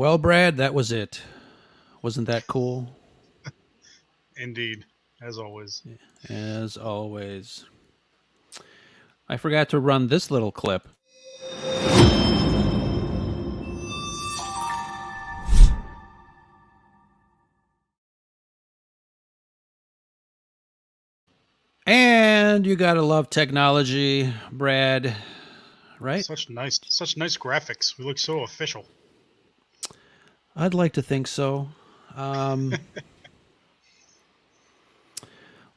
Well, Brad, that was it. Wasn't that cool? Indeed, as always. As always. I forgot to run this little clip. And you gotta love technology, Brad, right? Such nice graphics. We look so official. I'd like to think so. Um,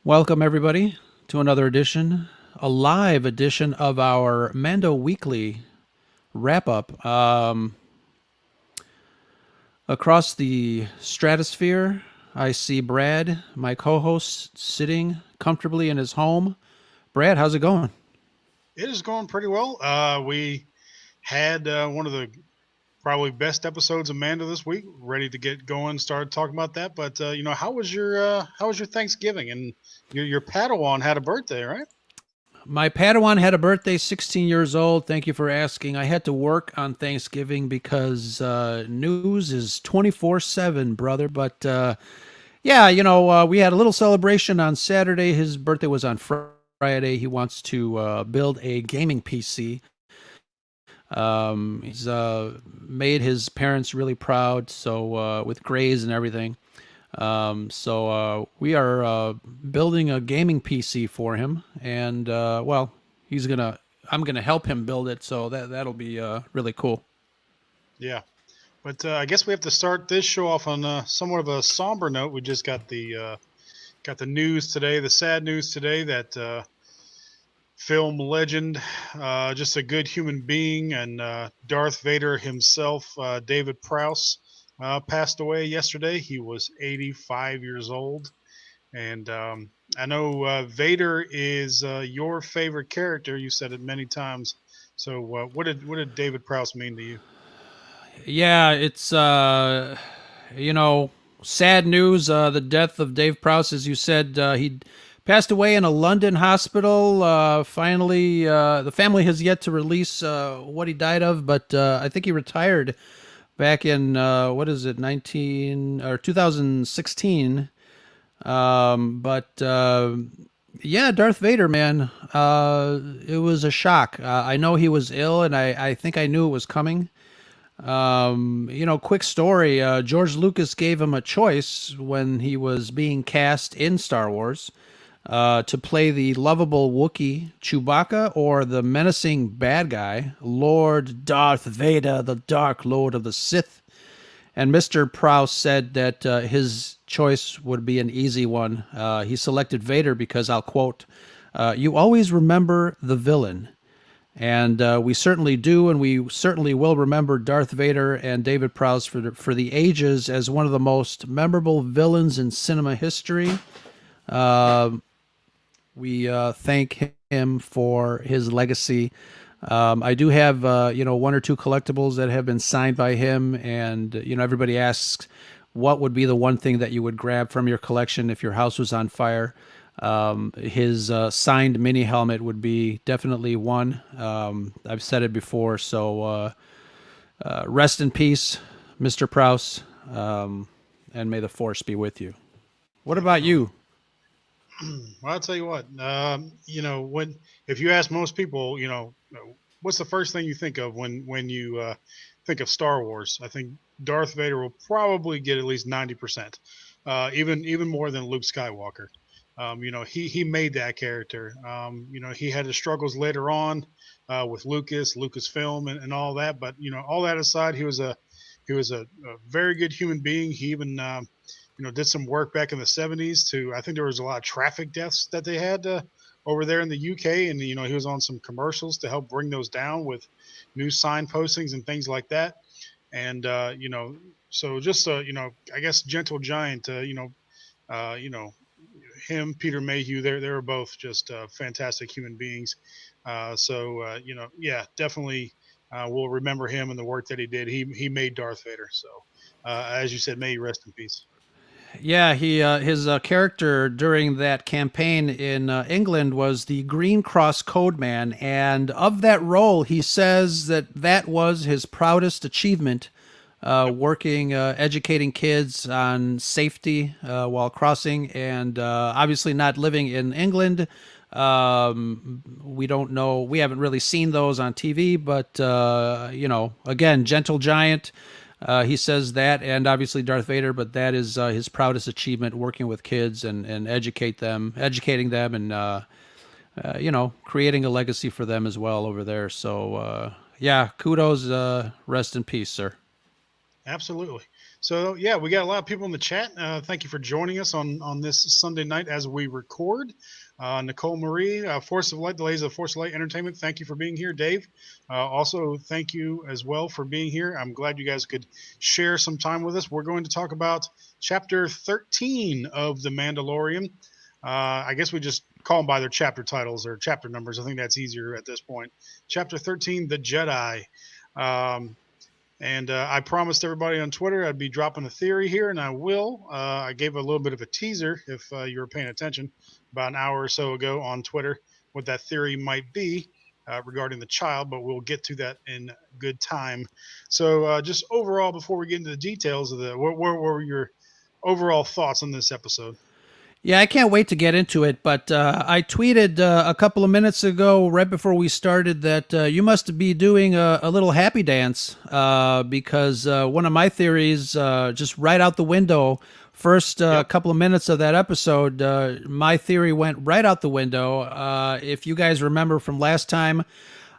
Welcome, everybody, to another edition, a live edition of our Mando Weekly wrap up. Across the stratosphere, I see Brad, my co host, sitting comfortably in his home. Brad, how's it going? It is going pretty well. We had one of the probably best episodes of Mando this week. Ready to get going, start talking about that. But how was your Thanksgiving? And your Padawan had a birthday, right? My Padawan had a birthday, 16 years old. Thank you for asking. I had to work on Thanksgiving because news is 24/7, brother. But yeah, we had a little celebration on Saturday. His birthday was on Friday. He wants to build a gaming PC. He's made his parents really proud, so with grades and everything. So we are building a gaming PC for him, and well, he's gonna. I'm gonna help him build it, so that'll be really cool. Yeah. But I guess we have to start this show off on somewhat of a somber note. We just got the news today, the sad news today that film legend, just a good human being, and Darth Vader himself, David Prowse, passed away yesterday. He was 85 years old. And I know Vader is your favorite character. You said it many times. So what did David Prowse mean to you? Yeah, it's sad news. The death of Dave Prowse, as you said, he passed away in a London hospital. Finally, the family has yet to release what he died of, but I think he retired back in what is it, 19 or 2016. But yeah, Darth Vader, man, it was a shock. I know he was ill, and I think I knew it was coming. Quick story. George Lucas gave him a choice when he was being cast in Star Wars to play the lovable Wookiee Chewbacca or the menacing bad guy, Lord Darth Vader, the Dark Lord of the Sith. And Mr. Prowse said that his choice would be an easy one. He selected Vader because, I'll quote, you always remember the villain. And we certainly do, and we certainly will remember Darth Vader and David Prowse for the ages as one of the most memorable villains in cinema history. Uh, we thank him for his legacy. I do have one or two collectibles that have been signed by him, and everybody asks what would be the one thing that you would grab from your collection if your house was on fire. His signed mini helmet would be definitely one. I've said it before, so rest in peace, Mr. Prowse, and may the force be with you. What about you? Well, I'll tell you what. When if you ask most people, what's the first thing you think of when you think of Star Wars? I think Darth Vader will probably get at least 90%, even more than Luke Skywalker. He made that character. He had his struggles later on with Lucasfilm, and all that. But all that aside, he was a very good human being. He even did some work back in the 70s to, I think there was a lot of traffic deaths that they had over there in the UK. And, he was on some commercials to help bring those down with new sign postings and things like that. And, so just, I guess Gentle Giant, uh, you know, him, Peter Mayhew, they were both just fantastic human beings. Yeah, definitely we'll remember him and the work that he did. He made Darth Vader. So, as you said, may he rest in peace. Yeah, he his character during that campaign in England was the Green Cross Code Man, and of that role, he says that was his proudest achievement working, educating kids on safety while crossing, and obviously not living in England. We don't know. We haven't really seen those on TV, but again, gentle giant. He says that, and obviously Darth Vader, but that is his proudest achievement, working with kids and educating them, and creating a legacy for them as well over there. So yeah, kudos. Rest in peace, sir. Absolutely. So yeah, we got a lot of people in the chat. Thank you for joining us on this Sunday night as we record. Nicole Marie, Force of Light, Delays of Force of Light Entertainment. Thank you for being here, Dave. Also, thank you as well for being here. I'm glad you guys could share some time with us. We're going to talk about Chapter 13 of The Mandalorian. I guess we just call them by their chapter titles or chapter numbers. I think that's easier at this point. Chapter 13, The Jedi. And I promised everybody on Twitter I'd be dropping a theory here, and I will. I gave a little bit of a teaser, if you were paying attention, about an hour or so ago on Twitter, what that theory might be regarding the child, but we'll get to that in good time. So just overall, before we get into the details of what were your overall thoughts on this episode? Yeah, I can't wait to get into it. But I tweeted a couple of minutes ago, right before we started, that you must be doing a little happy dance because one of my theories, just right out the window, first couple of minutes of that episode, my theory went right out the window. If you guys remember from last time,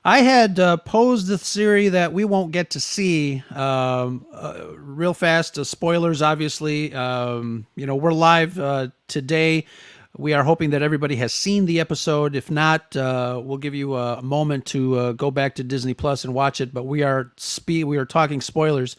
I had posed the theory that we won't get to see real fast. Spoilers, obviously. We're live today. We are hoping that everybody has seen the episode. If not, we'll give you a moment to go back to Disney Plus and watch it. But we are talking spoilers.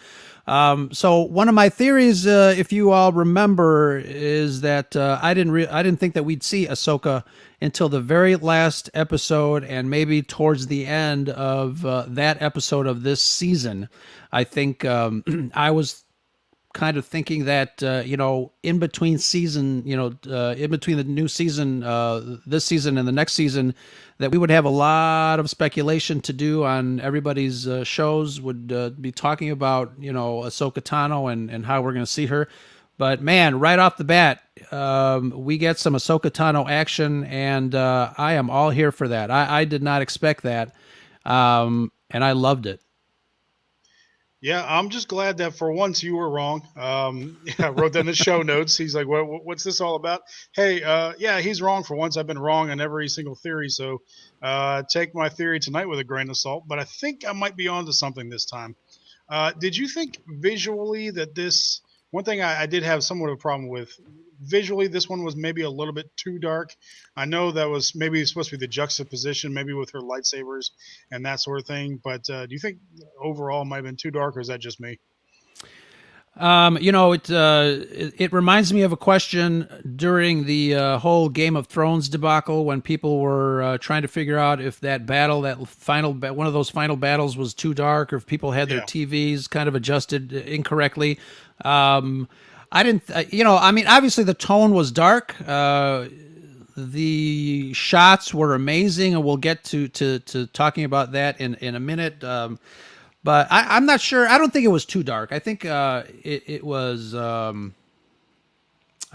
So one of my theories, if you all remember, is that I didn't think that we'd see Ahsoka until the very last episode, and maybe towards the end of that episode of this season. I think I was kind of thinking that in between season, in between the new season, this season and the next season, that we would have a lot of speculation to do on everybody's shows. Would be talking about Ahsoka Tano and how we're going to see her. But man, right off the bat, we get some Ahsoka Tano action, and I am all here for that. I did not expect that, and I loved it. Yeah, I'm just glad that for once you were wrong. Yeah, I wrote that in the show notes. He's like, what's this all about? Hey, yeah, he's wrong for once. I've been wrong on every single theory. So take my theory tonight with a grain of salt. But I think I might be onto something this time. Did you think visually that this one thing I did have somewhat of a problem with visually, this one was maybe a little bit too dark. I know that was maybe supposed to be the juxtaposition, maybe with her lightsabers and that sort of thing. But do you think overall it might have been too dark, or is that just me? It reminds me of a question during the whole Game of Thrones debacle when people were trying to figure out if that battle, one of those final battles, was too dark, or if people had their Yeah. TVs kind of adjusted incorrectly. I didn't, I mean, obviously the tone was dark. The shots were amazing, and we'll get to talking about that in a minute. But I'm not sure. I don't think it was too dark. I think it was. I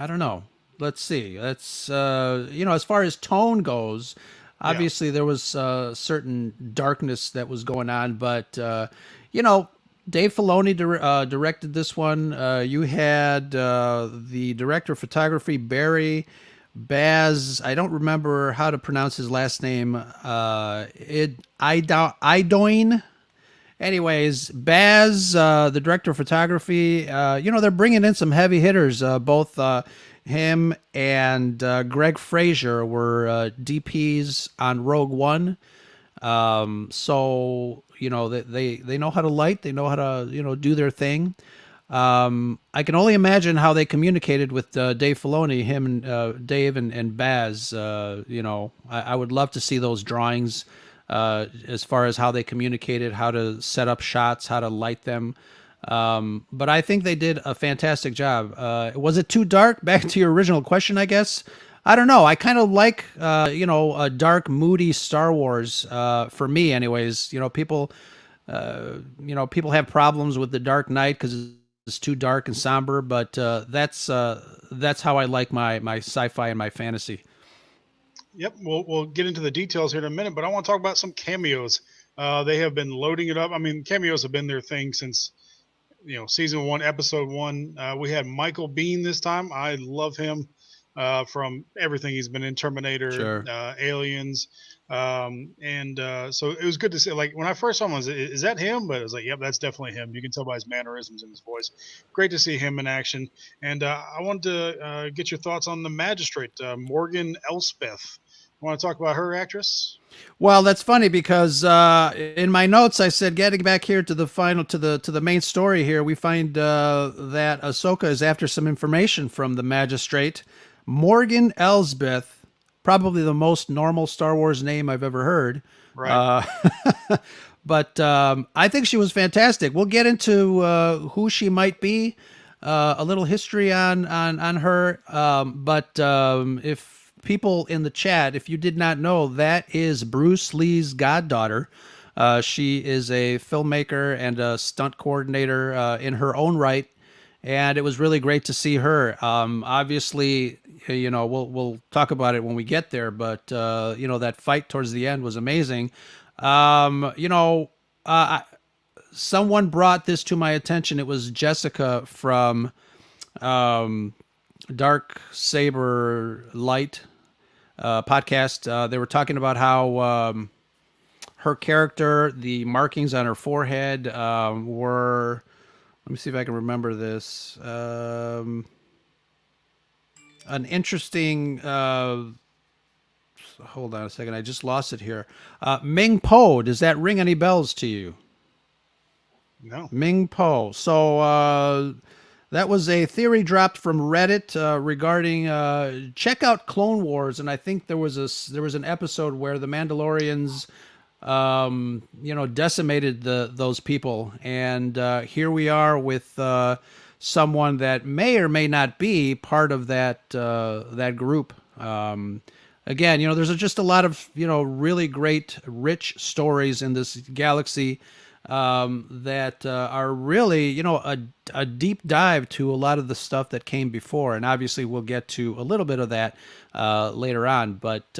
don't know. Let's see. Let's as far as tone goes, Yeah. obviously there was certain darkness that was going on, but Dave Filoni directed this one. You had the director of photography, Barry Baz. I don't remember how to pronounce his last name. Idoine. Anyways, Baz, the director of photography, they're bringing in some heavy hitters. Both him and Greg Fraser were DPs on Rogue One. So they know how to light. They know how to do their thing. I can only imagine how they communicated with Dave Filoni, him and Dave and Baz. I would love to see those drawings. As far as how they communicated, how to set up shots, how to light them. But I think they did a fantastic job. Was it too dark? Back to your original question, I guess. I don't know. I kind of like, a dark, moody Star Wars, for me anyways. People People have problems with the Dark Knight because it's too dark and somber, but that's how I like my sci-fi and my fantasy. Yep, we'll get into the details here in a minute, but I want to talk about some cameos. They have been loading it up. I mean, cameos have been their thing since season one, episode one. We had Michael Bean this time. I love him from everything he's been in Terminator, Sure. Aliens, and so it was good to see. Like when I first saw him, I was, is that him? But I was like, yep, that's definitely him. You can tell by his mannerisms and his voice. Great to see him in action. And I wanted to get your thoughts on the magistrate, Morgan Elspeth. Want to talk about her, actress? Well, that's funny because in my notes I said, getting back here to the final to the main story here, we find that Ahsoka is after some information from the magistrate, Morgan Elsbeth, probably the most normal Star Wars name I've ever heard. Right. Uh, but I think she was fantastic. We'll get into who she might be, a little history on her. But if people in the chat, if you did not know, that is Bruce Lee's goddaughter. She is a filmmaker and a stunt coordinator in her own right, and it was really great to see her. Obviously, we'll talk about it when we get there, but that fight towards the end was amazing. Someone brought this to my attention. It was Jessica from Dark Saber Light podcast. They were talking about how her character, the markings on her forehead were. Let me see if I can remember this. An interesting. Hold on a second. I just lost it here. Ming Po. Does that ring any bells to you? No. Ming Po. So that was a theory dropped from Reddit regarding check out Clone Wars, and I think there was an episode where the Mandalorians, decimated those people, and here we are with someone that may or may not be part of that group. Again, there's just a lot of really great, rich stories in this galaxy that are really, a deep dive to a lot of the stuff that came before. And obviously, we'll get to a little bit of that later on. But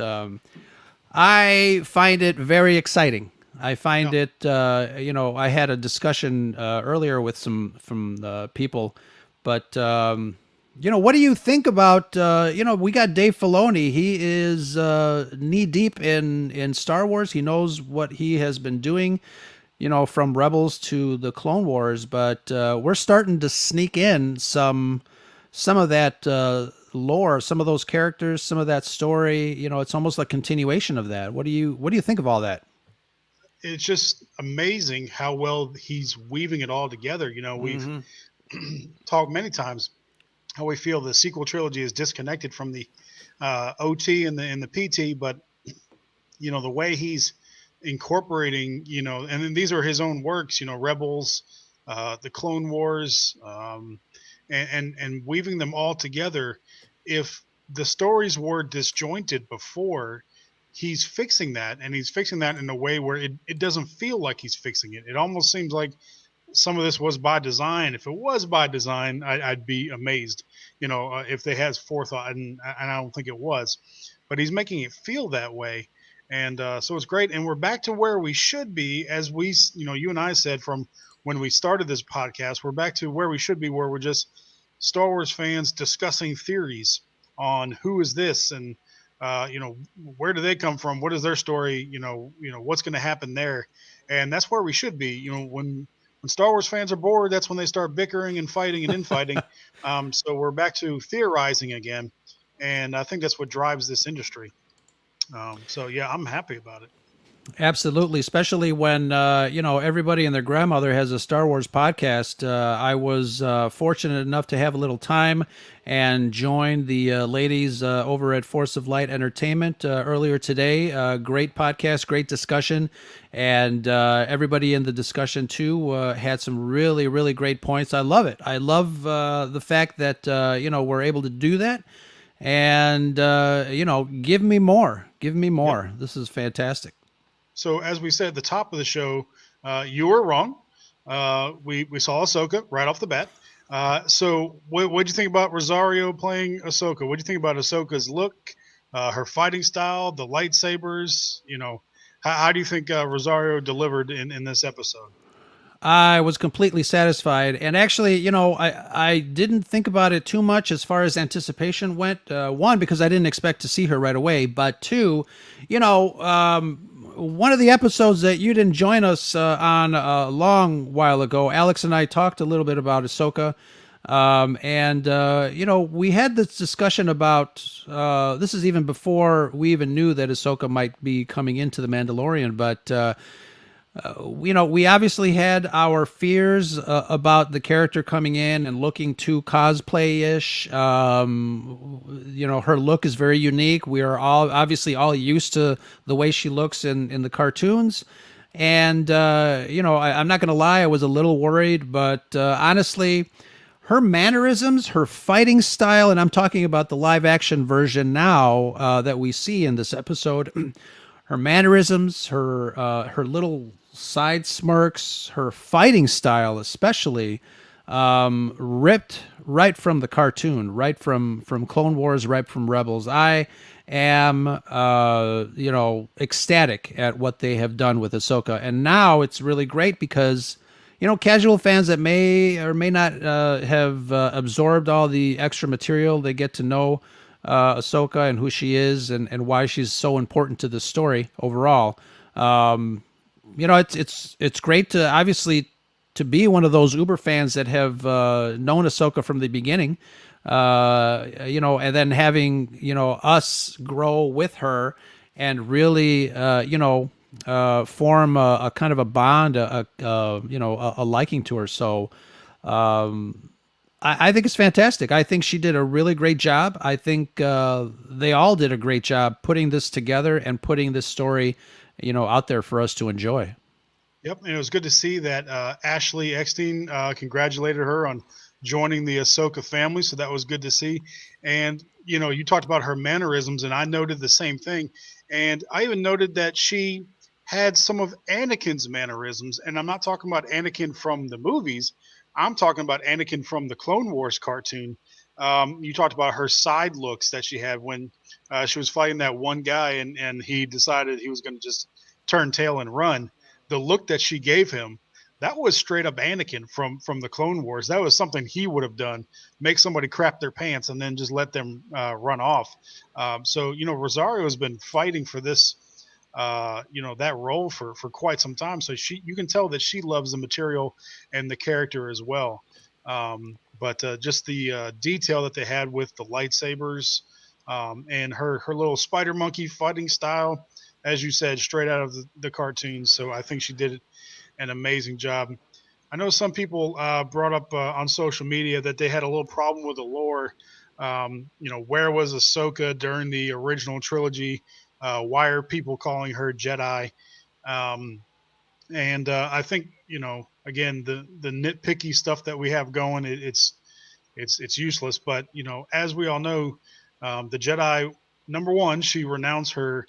I find it very exciting. I find it, I had a discussion earlier with some from people, but what do you think about? We got Dave Filoni. He is knee deep in Star Wars. He knows what he has been doing, from Rebels to the Clone Wars. But we're starting to sneak in some of that lore, some of those characters, some of that story. It's almost like continuation of that. What do you think of all that? It's just amazing how well he's weaving it all together. We've Mm-hmm. talked many times how we feel the sequel trilogy is disconnected from the OT and the PT, but the way he's incorporating, and then these are his own works, Rebels, the Clone Wars, and weaving them all together. If the stories were disjointed before, he's fixing that, and he's fixing that in a way where it doesn't feel like he's fixing it. It almost seems like some of this was by design. If it was by design, I'd be amazed, if they had forethought, and I don't think it was. But he's making it feel that way, and so it's great. And we're back to where we should be, as you and I said from when we started this podcast. We're back to where we should be, where we're just Star Wars fans discussing theories on who is this, and where do they come from? What is their story? What's going to happen there? And that's where we should be. When Star Wars fans are bored, that's when they start bickering and fighting and infighting. So we're back to theorizing again, and I think that's what drives this industry. So yeah, I'm happy about it. Absolutely, especially when everybody and their grandmother has a Star Wars podcast. I was fortunate enough to have a little time and join the ladies over at Force of Light Entertainment earlier today. Great podcast, great discussion, and everybody in the discussion too had some really, really great points. I love it. I love the fact that we're able to do that, and give me more. Give me more. Yep. This is fantastic. So as we said at the top of the show, You were wrong. We saw Ahsoka right off the bat. So what'd you think about Rosario playing Ahsoka? What'd you think about Ahsoka's look, her fighting style, the lightsabers? How do you think Rosario delivered in this episode? I was completely satisfied, and actually, I didn't think about it too much as far as anticipation went. One, because I didn't expect to see her right away, but two, one of the episodes that you didn't join us on a long while ago, Alex and I talked a little bit about Ahsoka. And we had this discussion about this is even before we even knew that Ahsoka might be coming into the Mandalorian, but we obviously had our fears about the character coming in and looking too cosplay-ish. Her look is very unique. We are all obviously all used to the way she looks in the cartoons. And, I'm not going to lie, I was a little worried, but honestly, her mannerisms, her fighting style, and I'm talking about the live action version now that we see in this episode. Her mannerisms, her little side smirks, her fighting style, especially, ripped right from the cartoon, right from Clone Wars, right from Rebels. I am, ecstatic at what they have done with Ahsoka, and now it's really great because casual fans that may or may not have absorbed all the extra material, they get to know Ahsoka and who she is and why she's so important to the story overall. It's great to obviously to be one of those Uber fans that have known Ahsoka from the beginning. And then having us grow with her and really form a kind of a bond, a liking to her. So I think it's fantastic. I think she did a really great job. I think they all did a great job putting this together and putting this story, out there for us to enjoy. Yep, and it was good to see that Ashley Eckstein congratulated her on joining the Ahsoka family. So that was good to see. And you talked about her mannerisms, and I noted the same thing. And I even noted that she had some of Anakin's mannerisms, and I'm not talking about Anakin from the movies. I'm talking about Anakin from the Clone Wars cartoon. You talked about her side looks that she had when she was fighting that one guy, and he decided he was going to just turn tail and run. The look that she gave him, that was straight up Anakin from the Clone Wars. That was something he would have done: make somebody crap their pants and then just let them run off. So Rosario has been fighting for this, that role for quite some time. So you can tell that she loves the material and the character as well. But just the detail that they had with the lightsabers, and her little spider monkey fighting style, as you said, straight out of the cartoons. So I think she did an amazing job. I know some people brought up on social media that they had a little problem with the lore. Where was Ahsoka during the original trilogy? Why are people calling her Jedi? Um, and I think again, the nitpicky stuff that we have going, it's useless. But as we all know, the Jedi, number one, she renounced her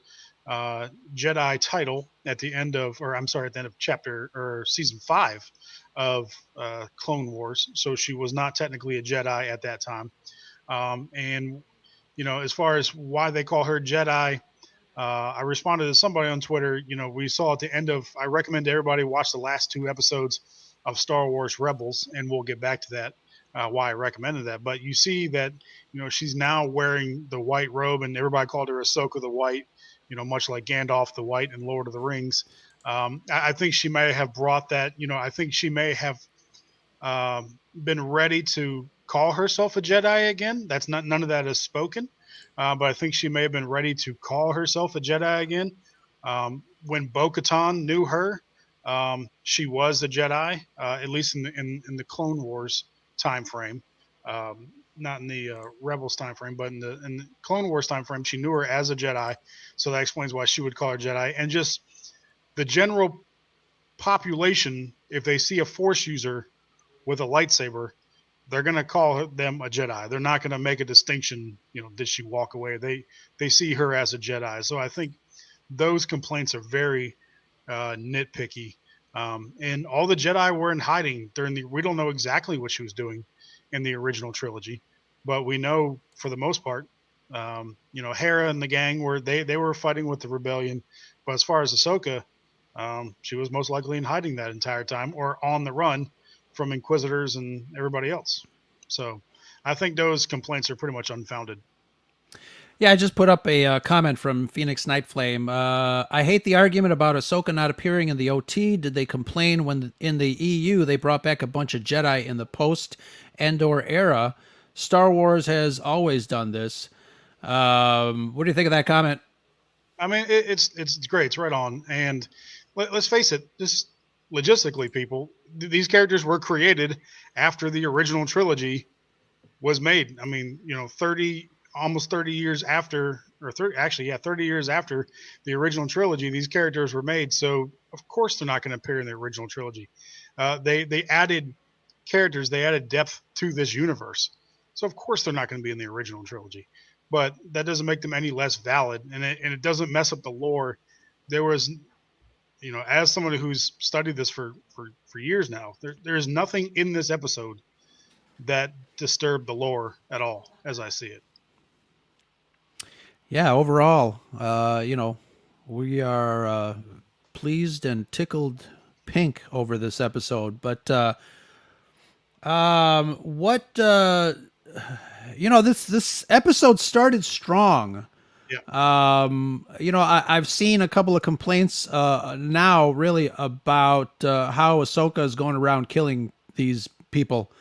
uh, Jedi title at the end of, or I'm sorry, at the end of chapter or season 5 of Clone Wars. So she was not technically a Jedi at that time. And as far as why they call her Jedi, I responded to somebody on Twitter. We saw at the end of. I recommend everybody watch the last 2 episodes of Star Wars Rebels, and we'll get back to that. Why I recommended that, but you see that she's now wearing the white robe, and everybody called her Ahsoka the White. Much like Gandalf the White in Lord of the Rings. I think she may have brought that. I think she may have been ready to call herself a Jedi again. That's not none of that is spoken, but I think she may have been ready to call herself a Jedi again. When Bo-Katan knew her, she was a Jedi, at least in the Clone Wars time frame. Not in the Rebels time frame, but in the Clone Wars time frame, she knew her as a Jedi, so that explains why she would call her Jedi. And just the general population, if they see a Force user with a lightsaber, they're going to call them a Jedi. They're not going to make a distinction. Did she walk away? They see her as a Jedi. So I think those complaints are very nitpicky. And all the Jedi were in hiding during the. We don't know exactly what she was doing in the original trilogy, but we know for the most part, Hera and the gang were they were fighting with the rebellion. But as far as Ahsoka, she was most likely in hiding that entire time or on the run from Inquisitors and everybody else. So I think those complaints are pretty much unfounded. Yeah, I just put up a comment from Phoenix Nightflame. I hate the argument about Ahsoka not appearing in the OT. Did they complain when in the EU they brought back a bunch of Jedi in the post Endor era? Star Wars has always done this. What do you think of that comment? I mean, it's great. It's right on. And let's face it, this logistically, people, these characters were created after the original trilogy was made. I mean, 30 almost 30 years after, or 30, actually, yeah, 30 years after the original trilogy, these characters were made. So of course they're not going to appear in the original trilogy. They added characters, they added depth to this universe. So of course they're not going to be in the original trilogy. But that doesn't make them any less valid, and it doesn't mess up the lore. There was, as someone who's studied this for years now, there's nothing in this episode that disturbed the lore at all, as I see it. Yeah, overall, we are pleased and tickled pink over this episode. But what this episode started strong. Yeah, I've seen a couple of complaints now, really, about how Ahsoka is going around killing these people.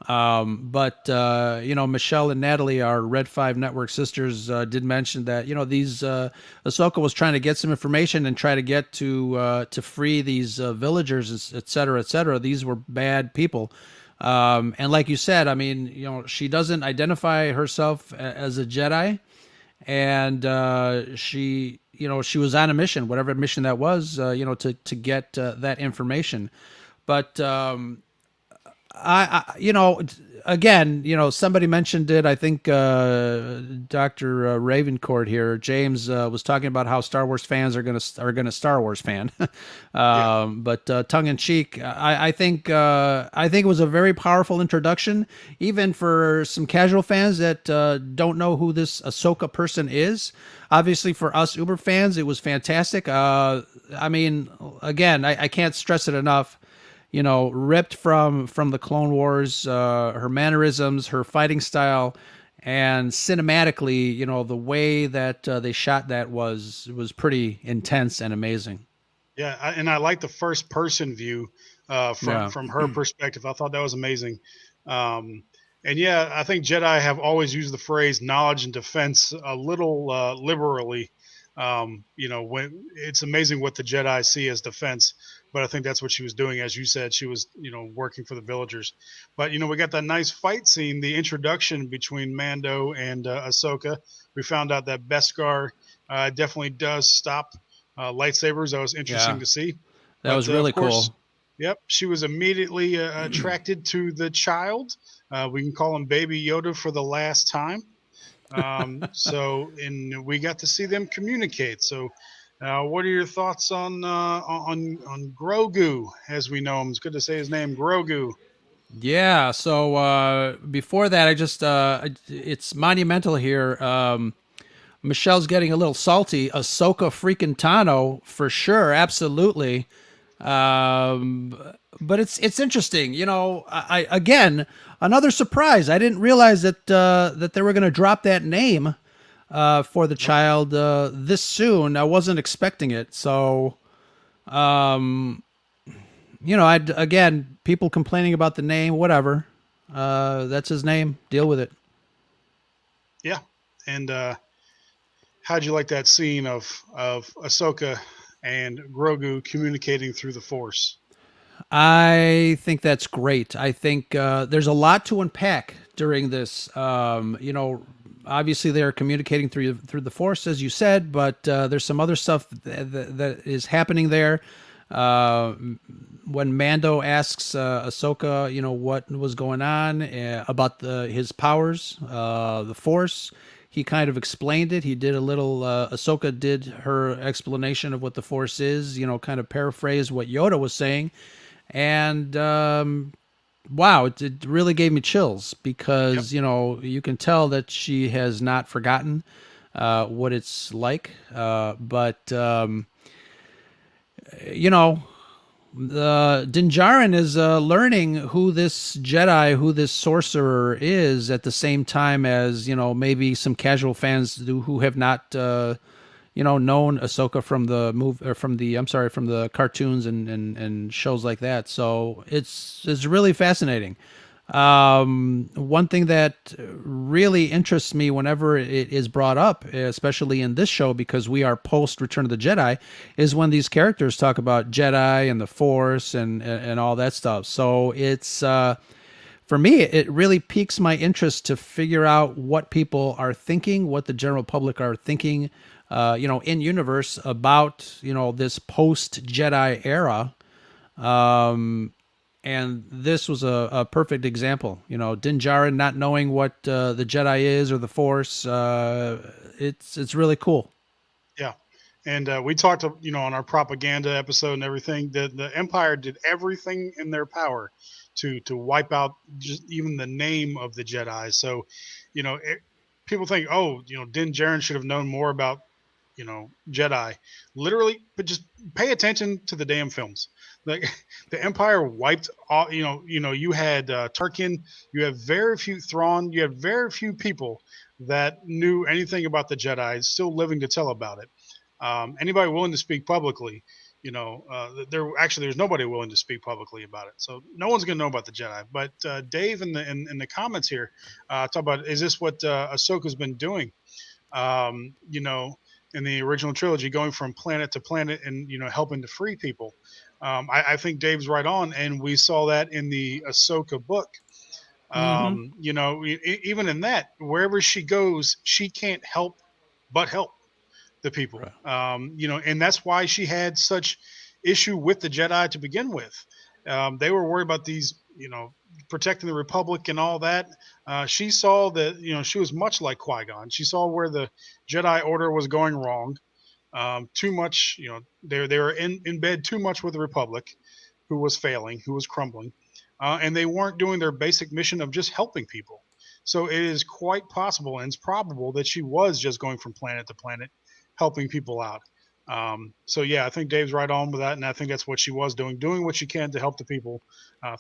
But Michelle and Natalie, our Red 5 Network sisters, did mention that these Ahsoka was trying to get some information and try to get to free these villagers, et cetera, et cetera. These were bad people. And like you said, I mean, she doesn't identify herself as a Jedi, and she was on a mission, whatever mission that was, to get that information. But again, somebody mentioned it. I think Dr. Ravencourt here, James, was talking about how Star Wars fans are gonna Star Wars fan. yeah, But tongue in cheek, I think it was a very powerful introduction, even for some casual fans that don't know who this Ahsoka person is. Obviously, for us Uber fans, it was fantastic. I mean, again, I can't stress it enough. Ripped from the Clone Wars, her mannerisms, her fighting style, and cinematically, the way that they shot that was pretty intense and amazing. yeah. And I like the first person view from Yeah, from her perspective. I thought that was amazing. Um, and yeah, I think Jedi have always used the phrase "knowledge and defense" a little liberally. When it's amazing what the Jedi see as defense, but I think that's what she was doing. As you said, she was, working for the villagers. But we got that nice fight scene, the introduction between Mando and Ahsoka. We found out that Beskar definitely does stop lightsabers. That was interesting yeah, to see. that But was of really course, cool. yep, she was immediately attracted to the child. We can call him Baby Yoda for the last time. And we got to see them communicate. So, what are your thoughts on Grogu, as we know him? It's good to say his name, Grogu. Yeah. So before that, it's monumental here. Michelle's getting a little salty. Ahsoka freaking Tano for sure, absolutely. Um, but it's interesting. I again another surprise. I didn't realize that they were going to drop that name for the child this soon. I wasn't expecting it. So I again people complaining about the name. Whatever. That's his name. Deal with it. Yeah, and how'd you like that scene of Ahsoka and Grogu communicating through the Force? I think that's great. I think there's a lot to unpack during this. Obviously they're communicating through the Force, as you said, but there's some other stuff that is happening there. Uh, when Mando asks Ahsoka, what was going on about his powers, the Force, he kind of explained it. He did a little. Ahsoka did her explanation of what the Force is. Kind of paraphrased what Yoda was saying, and wow, it really gave me chills Yep. because you can tell that she has not forgotten what it's like. But you know, Din Djarin is learning who this Jedi, who this sorcerer is, at the same time as maybe some casual fans who have not known Ahsoka from the move or from the from the cartoons and shows like that. So it's really fascinating. One thing that really interests me whenever it is brought up, especially in this show, because we are post Return of the Jedi, is when these characters talk about Jedi and the Force and all that stuff. So it's for me, it really piques my interest to figure out what people are thinking, what the general public are thinking, in universe about this post Jedi era. And this was a perfect example. Din Djarin not knowing what the Jedi is or the Force. It's really cool. Yeah. And we talked, on our propaganda episode and everything. The Empire did everything in their power to wipe out just even the name of the Jedi. So, people think, oh, Din Djarin should have known more about Jedi. Literally, but just pay attention to the damn films. Like the Empire wiped all. You had Tarkin. You have very few Thrawn. You have very few people that knew anything about the Jedi, still living to tell about it. Anybody willing to speak publicly, there's nobody willing to speak publicly about it. So no one's going to know about the Jedi. But Dave in the comments here talk about, is this what Ahsoka's been doing? In the original trilogy, going from planet to planet and helping to free people. I think Dave's right on, and we saw that in the Ahsoka book. Mm-hmm. Even in that, wherever she goes, she can't help but help the people. Right. And that's why she had such issue with the Jedi to begin with. They were worried about these, protecting the Republic and all that. She saw that, she was much like Qui-Gon. She saw where the Jedi Order was going wrong. Too much, they were in bed too much with the Republic, who was failing, who was crumbling, and they weren't doing their basic mission of just helping people. So it is quite possible and it's probable that she was just going from planet to planet, helping people out. So yeah, I think Dave's right on with that, and I think that's what she was doing what she can to help the people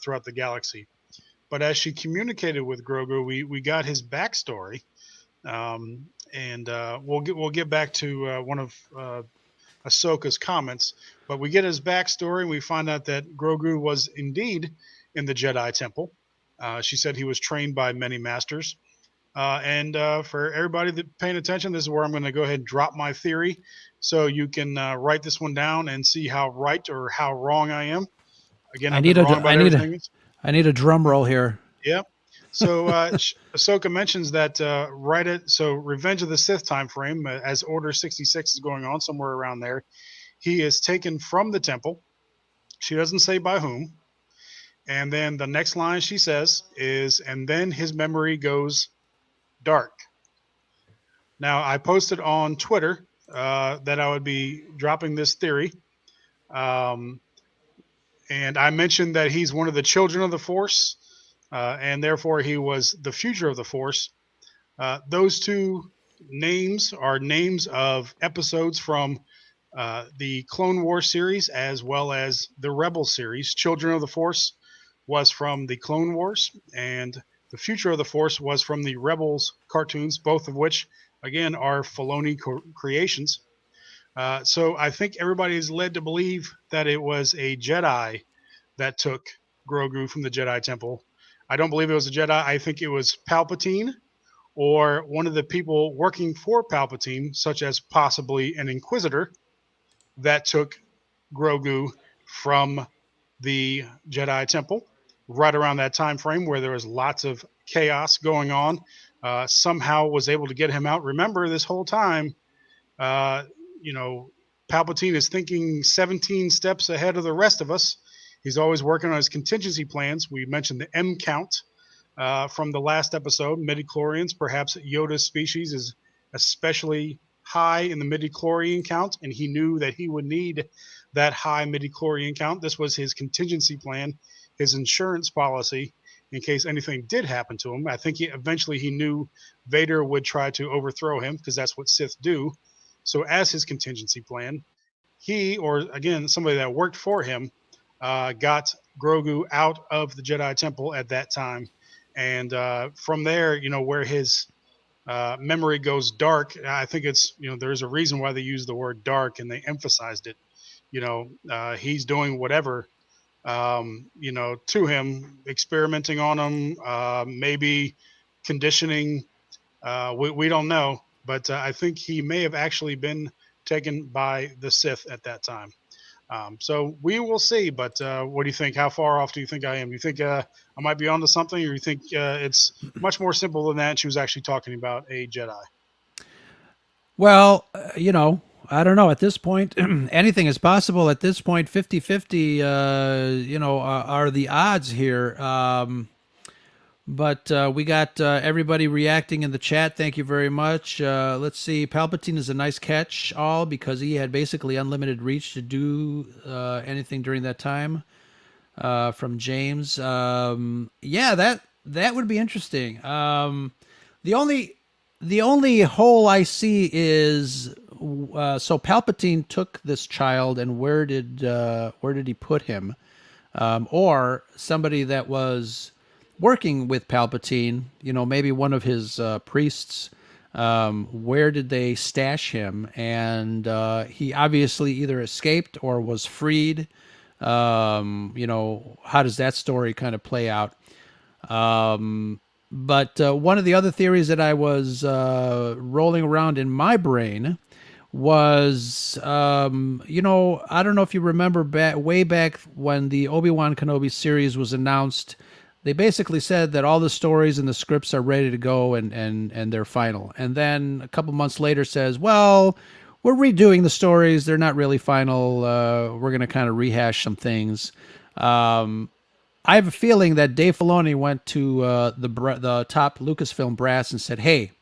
throughout the galaxy. But as she communicated with Grogu, we got his backstory, and we'll get back to one of Ahsoka's comments. But we get his backstory, and we find out that Grogu was indeed in the Jedi Temple. She said he was trained by many masters. And for everybody that paying attention, this is where I'm going to go ahead and drop my theory, so you can write this one down and see how right or how wrong I am. Again, I I've need been a wrong I about need a everything. I need a drum roll here. Yeah. So Ahsoka mentions that Revenge of the Sith time frame, as Order 66 is going on, somewhere around there, he is taken from the temple. She doesn't say by whom. And then the next line she says is, and then his memory goes dark. Now, I posted on Twitter that I would be dropping this theory. Um, and I mentioned that he's one of the children of the Force, and therefore he was the future of the Force. Those two names are names of episodes from the Clone Wars series as well as the Rebel series. Children of the Force was from the Clone Wars, and the Future of the Force was from the Rebels cartoons, both of which, again, are Filoni creations. So I think everybody is led to believe that it was a Jedi that took Grogu from the Jedi Temple. I don't believe it was a Jedi. I think it was Palpatine or one of the people working for Palpatine, such as possibly an Inquisitor, that took Grogu from the Jedi Temple right around that time frame where there was lots of chaos going on. Somehow was able to get him out. Remember, this whole time, uh, you know, Palpatine is thinking 17 steps ahead of the rest of us. He's always working on his contingency plans. We mentioned the M count. from the last episode, midichlorians. Perhaps Yoda's species is especially high in the midichlorian count, and he knew that he would need that high midichlorian count. This was his contingency plan, his insurance policy in case anything did happen to him. I think eventually he knew Vader would try to overthrow him because that's what Sith do. So, as his contingency plan, he, or again, somebody that worked for him, got Grogu out of the Jedi Temple at that time. And from there, where his memory goes dark, I think it's, there's a reason why they use the word dark and they emphasized it. He's doing whatever, to him, experimenting on him, maybe conditioning. We don't know, but I think he may have actually been taken by the Sith at that time. So we will see. But what do you think? How far off do you think I am? Do you think I might be onto something, or do you think it's much more simple than that? She was actually talking about a Jedi. Well, I don't know. At this point, anything is possible. At this point, 50-50, are the odds here. But we got everybody reacting in the chat. Thank you very much. Let's see. Palpatine is a nice catch all because he had basically unlimited reach to do anything during that time. From James. Yeah, that would be interesting. The only the only hole I see is so Palpatine took this child, and where did he put him? Or somebody that was working with Palpatine, maybe one of his priests. Where did they stash him? And he obviously either escaped or was freed. How does that story kind of play out? But one of the other theories that I was rolling around in my brain was, I don't know if you remember way back when the Obi-Wan Kenobi series was announced. They basically said that all the stories and the scripts are ready to go and they're final. And then a couple months later says, well, we're redoing the stories. They're not really final. We're going to kind of rehash some things. I have a feeling that Dave Filoni went to the top Lucasfilm brass and said, "Hey,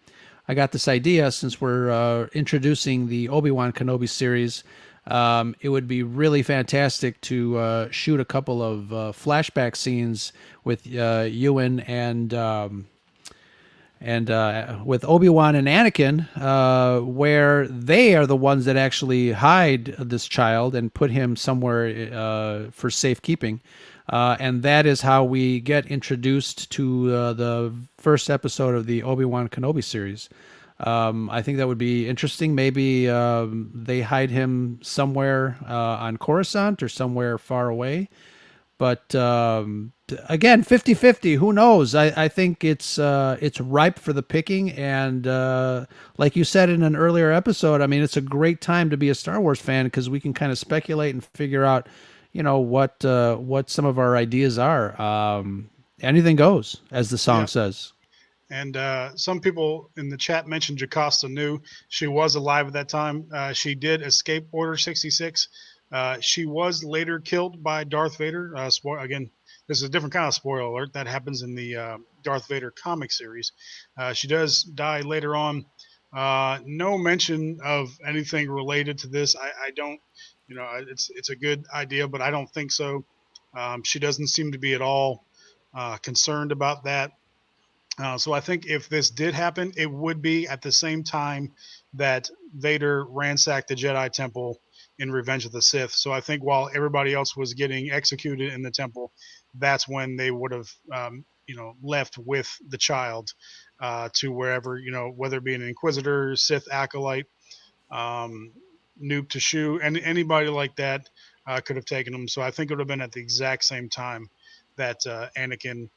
I got this idea. Since we're introducing the Obi-Wan Kenobi series, it would be really fantastic to shoot a couple of flashback scenes with Ewan and with Obi-Wan and Anakin, where they are the ones that actually hide this child and put him somewhere for safekeeping." And that is how we get introduced to the first episode of the Obi-Wan Kenobi series. I think that would be interesting. Maybe they hide him somewhere on Coruscant or somewhere far away. But again, 50-50, who knows? I think it's ripe for the picking. And like you said in an earlier episode, I mean, it's a great time to be a Star Wars fan because we can kind of speculate and figure out what some of our ideas are. Anything goes, as the song Yeah. says. And some people in the chat mentioned Jocasta knew she was alive at that time. She did escape Order 66. She was later killed by Darth Vader. Again, this is a different kind of spoiler alert that happens in the Darth Vader comic series. She does die later on. No mention of anything related to this. I don't, it's a good idea, but I don't think so. She doesn't seem to be at all concerned about that. So I think if this did happen, it would be at the same time that Vader ransacked the Jedi Temple in Revenge of the Sith. So I think while everybody else was getting executed in the temple, that's when they would have, left with the child to wherever, whether it be an Inquisitor, Sith acolyte, um, Nuke to Shoe, and anybody like that could have taken them. So I think it would have been at the exact same time that Anakin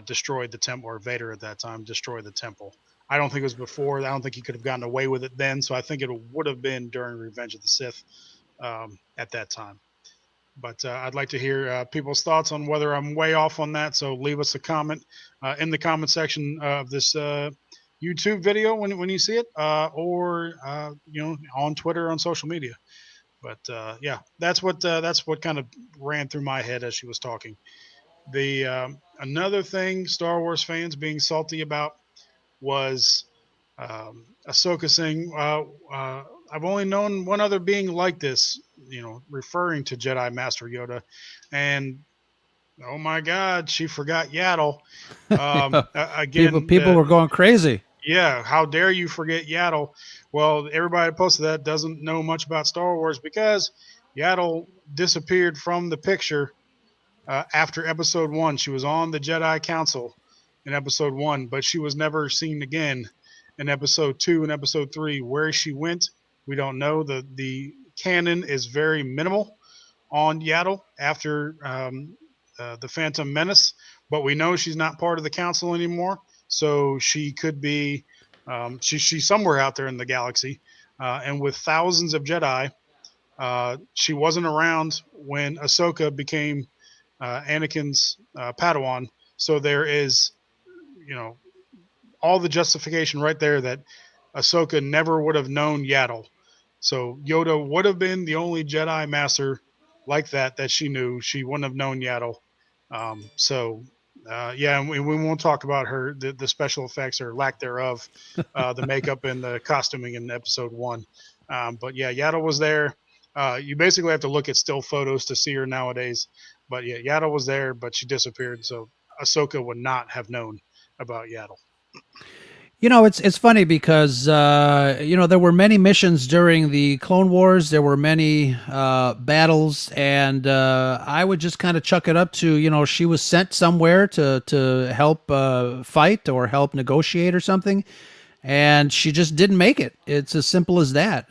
destroyed the temple, or Vader at that time destroyed the temple. I don't think it was before. I don't think he could have gotten away with it then. So I think it would have been during Revenge of the Sith at that time. But I'd like to hear people's thoughts on whether I'm way off on that. So leave us a comment in the comment section of this YouTube video when you see it, or on Twitter, on social media. But yeah, that's what kind of ran through my head as she was talking. The another thing Star Wars fans being salty about was Ahsoka saying, "I've only known one other being like this," referring to Jedi Master Yoda, and oh my God, she forgot Yaddle. Yeah. People Again, people were going crazy. yeah, how dare you forget Yaddle? Well, everybody that posted that doesn't know much about Star Wars because Yaddle disappeared from the picture after Episode One. She was on the Jedi Council in Episode One, but she was never seen again in Episode Two and Episode Three. Where she went, we don't know. The canon is very minimal on Yaddle after the Phantom Menace, but we know she's not part of the council anymore. So she could be she's somewhere out there in the galaxy, and with thousands of Jedi, she wasn't around when Ahsoka became Anakin's Padawan. So there is, you know, all the justification right there that Ahsoka never would have known Yaddle. So Yoda would have been the only Jedi Master like that she knew. She wouldn't have known Yaddle. Yeah, and we won't talk about the special effects or lack thereof, the makeup and the costuming in Episode One. But yeah, Yaddle was there. You basically have to look at still photos to see her nowadays. But yeah, Yaddle was there, but she disappeared. So Ahsoka would not have known about Yaddle. It's funny because there were many missions during the Clone Wars. There were many battles, and I would just kind of chuck it up to she was sent somewhere to help fight or help negotiate or something, and she just didn't make it. It's as simple as that.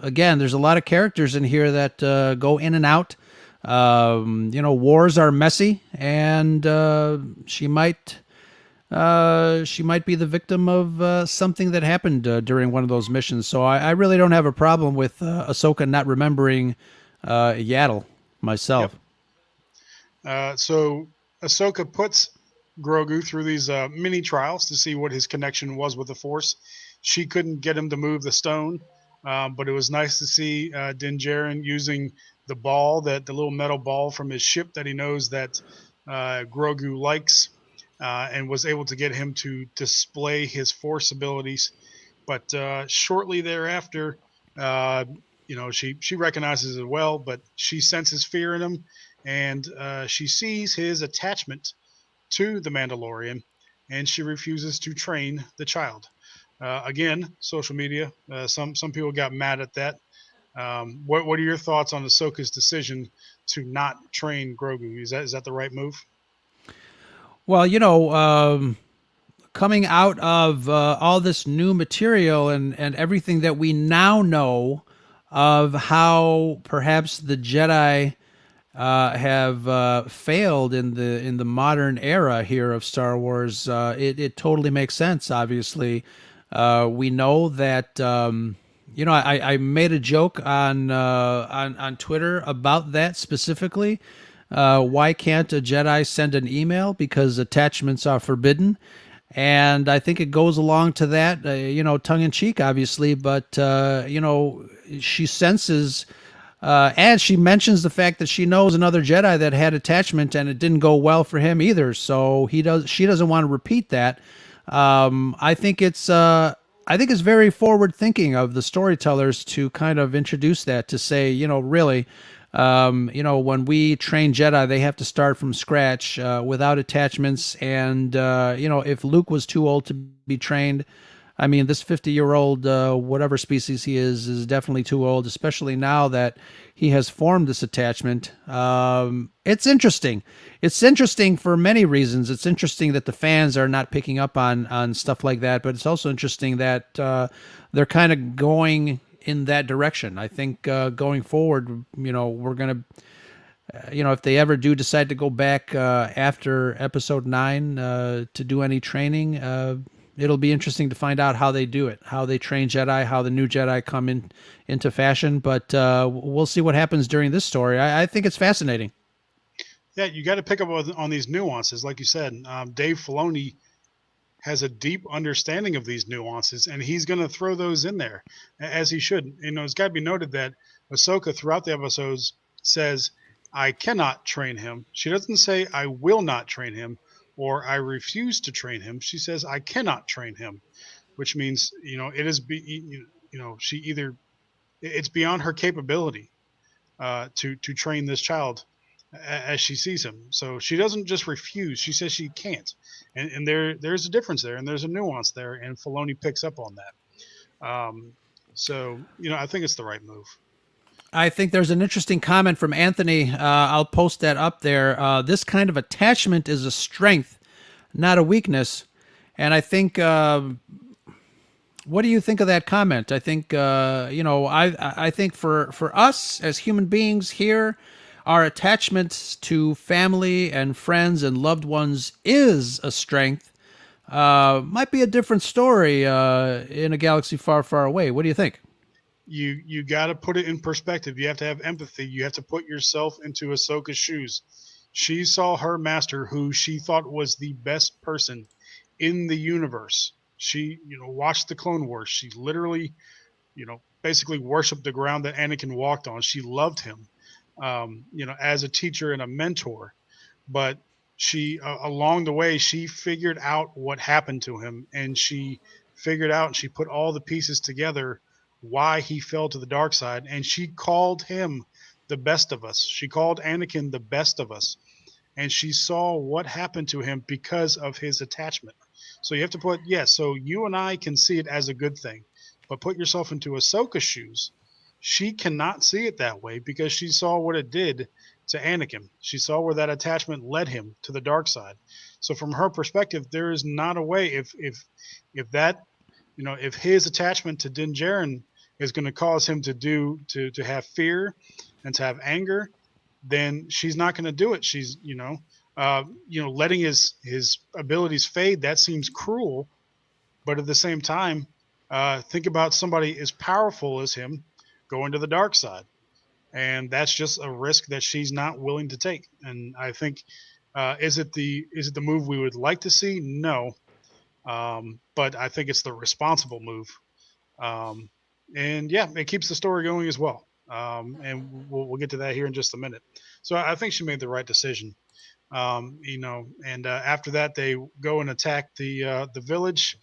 Again, there's a lot of characters in here that go in and out. Wars are messy, and she might be the victim of something that happened during one of those missions. So I really don't have a problem with Ahsoka not remembering Yaddle Yep. myself. So Ahsoka puts Grogu through these mini trials to see what his connection was with the Force. She couldn't get him to move the stone, but it was nice to see Din Djarin using the ball, the little metal ball from his ship that he knows that Grogu likes, and was able to get him to display his Force abilities. But shortly thereafter, uh, she recognizes it well, but she senses fear in him, and she sees his attachment to the Mandalorian, and she refuses to train the child. Again, social media. Some people got mad at that. What are your thoughts on Ahsoka's decision to not train Grogu? Is that the right move? Well, coming out of all this new material and everything that we now know of how perhaps the Jedi have failed in the modern era here of Star Wars, it totally makes sense. Obviously, we know that. I made a joke on Twitter about that specifically. Why can't a Jedi send an email? Because attachments are forbidden. And I think it goes along to that, tongue in cheek, obviously, but, she senses, and she mentions the fact that she knows another Jedi that had attachment and it didn't go well for him either. So she doesn't want to repeat that. I think it's very forward thinking of the storytellers to kind of introduce that to say, really, when we train Jedi, they have to start from scratch without attachments. And, if Luke was too old to be trained, I mean, this 50-year-old, whatever species he is definitely too old, especially now that he has formed this attachment. It's interesting. It's interesting for many reasons. It's interesting that the fans are not picking up on stuff like that, but it's also interesting that they're kind of going in that direction. I think going forward, we're going to, if they ever do decide to go back after episode 9 to do any training, it'll be interesting to find out how they do it, how they train Jedi, how the new Jedi come into fashion. But we'll see what happens during this story. I think it's fascinating. Yeah, you got to pick up on these nuances, like you said. Dave Filoni has a deep understanding of these nuances, and he's going to throw those in there as he should. It's got to be noted that Ahsoka throughout the episodes says, I cannot train him. She doesn't say I will not train him or I refuse to train him. She says I cannot train him, which means it is she either it's beyond her capability to train this child as she sees him. So she doesn't just refuse; she says she can't, and there's a difference there, and there's a nuance there, and Filoni picks up on that. So I think it's the right move. I think there's an interesting comment from Anthony. I'll post that up there. This kind of attachment is a strength, not a weakness. And I think, what do you think of that comment? I think, I think for us as human beings here, our attachment to family and friends and loved ones is a strength. Might be a different story in a galaxy far, far away. What do you think? You got to put it in perspective. You have to have empathy. You have to put yourself into Ahsoka's shoes. She saw her master, who she thought was the best person in the universe. She, watched the Clone Wars. She literally, basically worshipped the ground that Anakin walked on. She loved him, as a teacher and a mentor. But she, along the way, she figured out what happened to him, and she figured out and she put all the pieces together why he fell to the dark side, and she called him the best of us. She called Anakin the best of us, and she saw what happened to him because of his attachment. So you have to put so you and I can see it as a good thing, but put yourself into Ahsoka's shoes. She cannot see it that way because she saw what it did to Anakin. She saw where that attachment led him to the dark side. So from her perspective, there is not a way if that if his attachment to Din Djarin is going to cause him to have fear and to have anger, then she's not going to do it. She's letting his abilities fade. That seems cruel, but at the same time, think about somebody as powerful as him going to the dark side, and that's just a risk that she's not willing to take. And I think, is it the move we would like to see? No, but I think it's the responsible move. And it keeps the story going as well. And we'll get to that here in just a minute. So I think she made the right decision. And after that, they go and attack the village,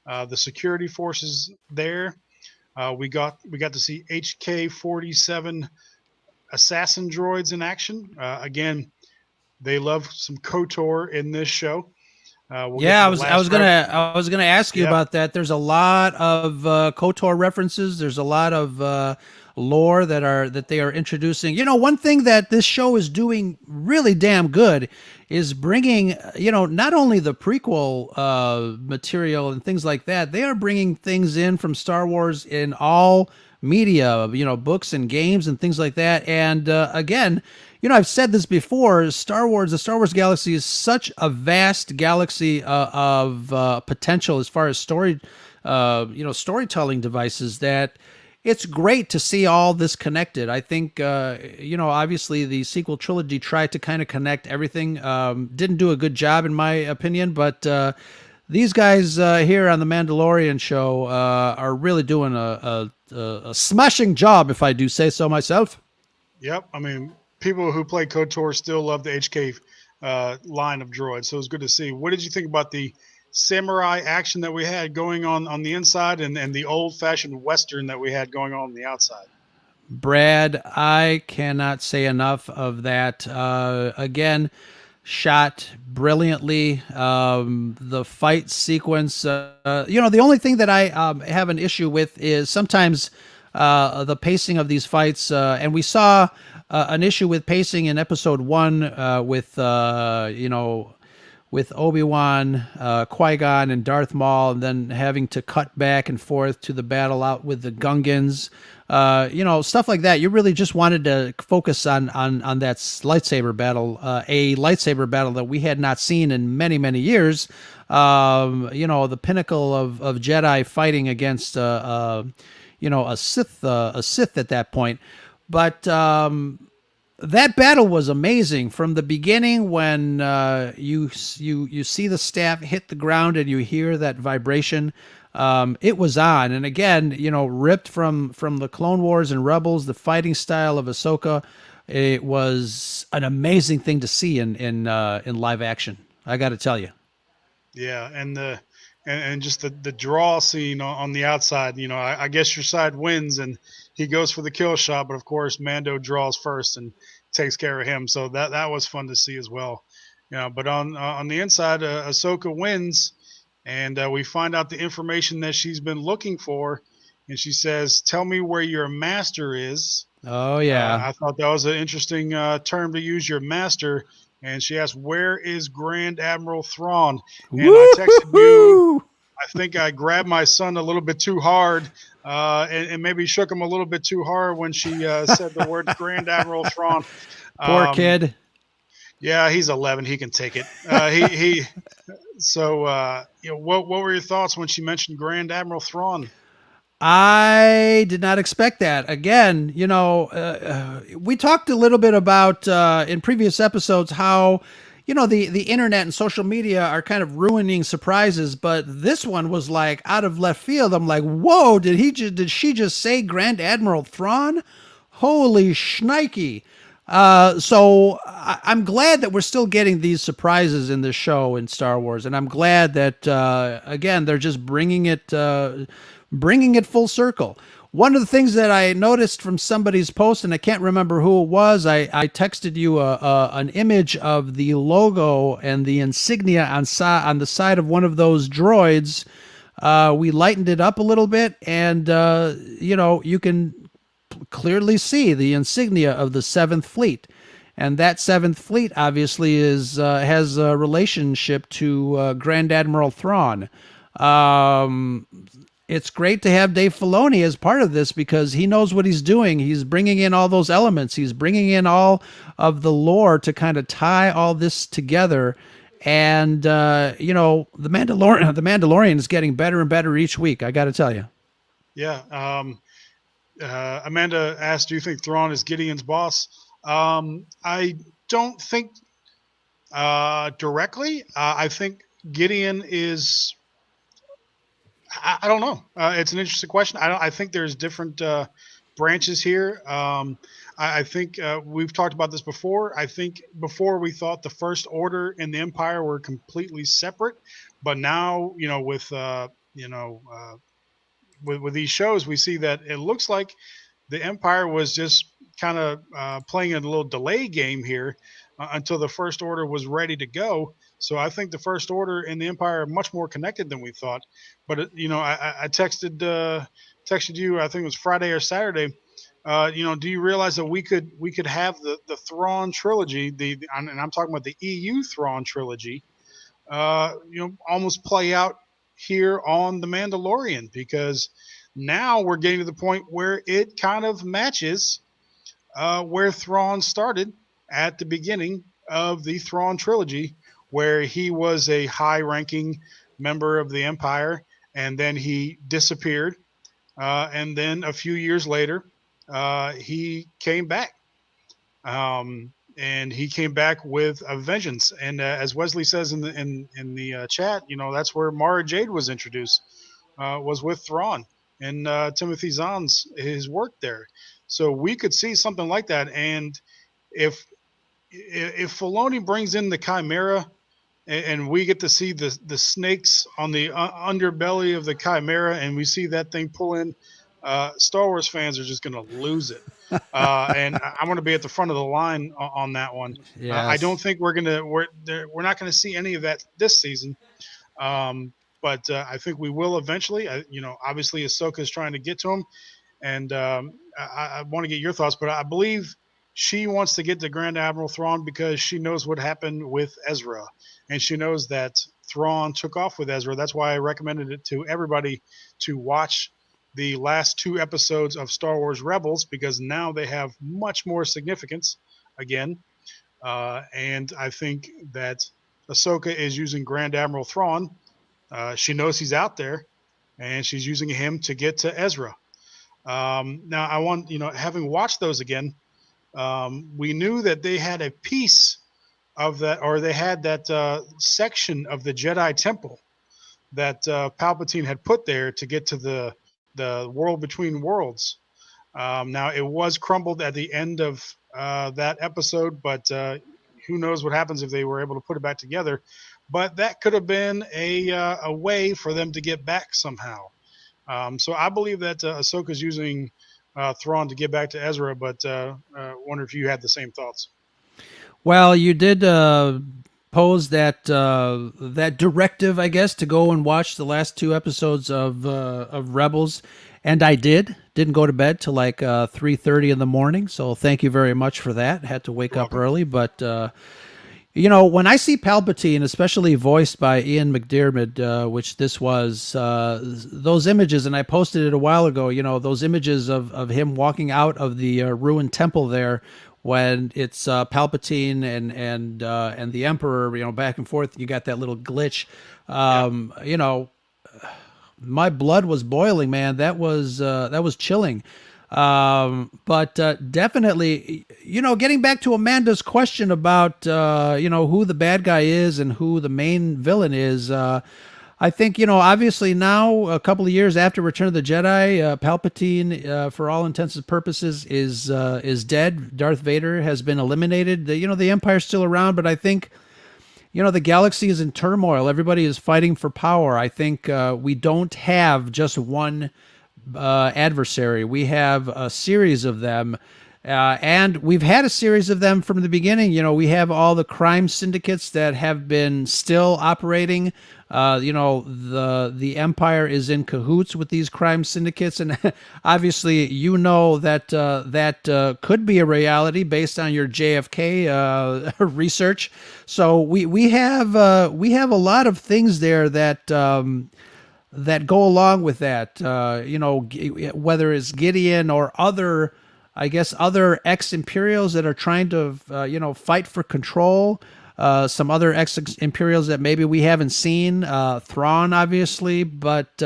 the security forces there. We got to see HK-47 assassin droids in action. Again, they love some KOTOR in this show. I was gonna ask you about that. There's a lot of KOTOR references. There's a lot of lore that they are introducing. One thing that this show is doing really damn good is bringing not only the prequel material and things like that. They are bringing things in from Star Wars in all media, books and games and things like that. And again, I've said this before, the Star Wars galaxy is such a vast galaxy of potential as far as storytelling devices that it's great to see all this connected. I think, obviously the sequel trilogy tried to kind of connect everything. Didn't do a good job in my opinion, but these guys here on the Mandalorian show are really doing a smashing job, if I do say so myself. Yep. I mean, people who play KOTOR still love the HK line of droids, so it's good to see. What did you think about the samurai action that we had going on the inside and the old-fashioned Western that we had going on the outside? Brad, I cannot say enough of that. Again, shot brilliantly. The fight sequence, the only thing that I have an issue with is sometimes the pacing of these fights, and we saw an issue with pacing in episode 1 with Obi-Wan, Qui-Gon, and Darth Maul, and then having to cut back and forth to the battle out with the Gungans, stuff like that. You really just wanted to focus on that lightsaber battle, a lightsaber battle that we had not seen in many, many years. The pinnacle of Jedi fighting against a Sith at that point. But that battle was amazing from the beginning when you see the staff hit the ground and you hear that vibration. It was on, and again, ripped from the Clone Wars and Rebels, the fighting style of Ahsoka. It was an amazing thing to see in live action. I got to tell you. Yeah, and just the draw scene on the outside. I guess your side wins, and he goes for the kill shot, but of course Mando draws first and takes care of him. So that was fun to see as well. But on the inside, Ahsoka wins, and we find out the information that she's been looking for, and she says, "Tell me where your master is." Oh yeah. I thought that was an interesting term to use, your master. And she asked, "Where is Grand Admiral Thrawn?" And I texted you. Woo! I think I grabbed my son a little bit too hard, and maybe shook him a little bit too hard when she said the word Grand Admiral Thrawn. Poor Um, kid. yeah, he's 11; he can take it. He. So, what were your thoughts when she mentioned Grand Admiral Thrawn? I did not expect that. Again, we talked a little bit about in previous episodes how the internet and social media are kind of ruining surprises, but this one was like out of left field. I'm like, whoa! Did she just say Grand Admiral Thrawn? Holy shnikey! So I'm glad that we're still getting these surprises in this show in Star Wars, and I'm glad that again they're just bringing it full circle. One of the things that I noticed from somebody's post, and I can't remember who it was, I texted you an image of the logo and the insignia on the side of one of those droids. We lightened it up a little bit, and you can clearly see the insignia of the Seventh Fleet, and that Seventh Fleet obviously is has a relationship to Grand Admiral Thrawn. Um, it's great to have Dave Filoni as part of this because he knows what he's doing. He's bringing in all those elements. He's bringing in all of the lore to kind of tie all this together. And the Mandalorian is getting better and better each week. I got to tell you. Yeah. Amanda asked, "Do you think Thrawn is Gideon's boss?" I don't think directly. I think Gideon is. I don't know. It's an interesting question. I think there's different branches here. I think we've talked about this before. I think before we thought the First Order and the Empire were completely separate, but now with these shows, we see that it looks like the Empire was just kind of playing a little delay game here until the First Order was ready to go. So I think the First Order and the Empire are much more connected than we thought. But I texted you. I think it was Friday or Saturday. Do you realize that we could have the Thrawn trilogy, and I'm talking about the EU Thrawn trilogy, almost play out here on the Mandalorian, because now we're getting to the point where it kind of matches where Thrawn started at the beginning of the Thrawn trilogy, where he was a high-ranking member of the Empire, and then he disappeared, and then a few years later, he came back. And he came back with a vengeance. And as Wesley says in the chat, that's where Mara Jade was introduced, was with Thrawn and Timothy Zahn's his work there. So we could see something like that. And if Filoni brings in the Chimera, and we get to see the snakes on the underbelly of the Chimera, and we see that thing pull in, Star Wars fans are just going to lose it. And I want to be at the front of the line on that one. I don't Yes. think we're not gonna see any of that this season, but I think we will eventually. Obviously Ahsoka is trying to get to him, and I want to get your thoughts, but I believe she wants to get to Grand Admiral Thrawn because she knows what happened with Ezra, and she knows that Thrawn took off with Ezra. That's why I recommended it to everybody to watch the last two episodes of Star Wars Rebels, because now they have much more significance again. And I think that Ahsoka is using Grand Admiral Thrawn. She knows he's out there, and she's using him to get to Ezra. Now, I want, having watched those again, we knew that they had a piece of that, or they had that section of the Jedi Temple that Palpatine had put there to get to the world between worlds. Now, it was crumbled at the end of that episode, but who knows what happens if they were able to put it back together. But that could have been a way for them to get back somehow. So I believe that Ahsoka's using Thrawn to get back to Ezra, but wonder if you had the same thoughts. Well, you did pose that directive, I guess, to go and watch the last two episodes of Rebels, and I did. Didn't go to bed till like 3:30 in the morning. So thank you very much for that. Had to wake You're up welcome. early, but when I see Palpatine, especially voiced by Ian McDiarmid, which this was, those images, and I posted it a while ago, those images of him walking out of the ruined temple there when it's Palpatine and the Emperor, back and forth. You got that little glitch. Yeah. My blood was boiling, man. That was chilling. But definitely, getting back to Amanda's question about who the bad guy is and who the main villain is. I think obviously now a couple of years after Return of the Jedi, Palpatine, for all intents and purposes, is dead. Darth Vader has been eliminated. The Empire's still around, but I think the galaxy is in turmoil. Everybody is fighting for power. I think we don't have just one adversary. We have a series of them. And we've had a series of them from the beginning. We have all the crime syndicates that have been still operating. The Empire is in cahoots with these crime syndicates, and obviously, that could be a reality based on your JFK research. So we have a lot of things there that go along with that. Whether it's Gideon or other, I guess, other ex-Imperials that are trying to, fight for control. Some other ex-Imperials that maybe we haven't seen. Thrawn, obviously, but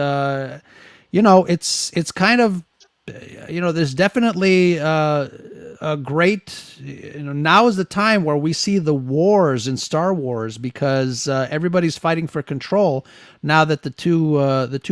it's kind of, there's definitely a great, now is the time where we see the wars in Star Wars because everybody's fighting for control now that the two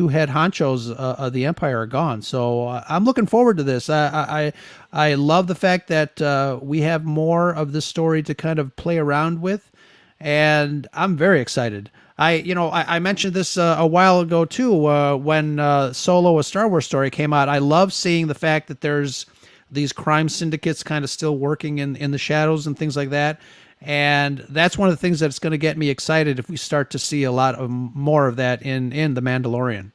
head honchos of the Empire are gone. So I'm looking forward to this. I love the fact that we have more of this story to kind of play around with, and I'm very excited. I mentioned this a while ago too when Solo: A Star Wars Story came out. I love seeing the fact that there's these crime syndicates kind of still working in the shadows and things like that. And that's one of the things that's going to get me excited if we start to see a lot of more of that in The Mandalorian.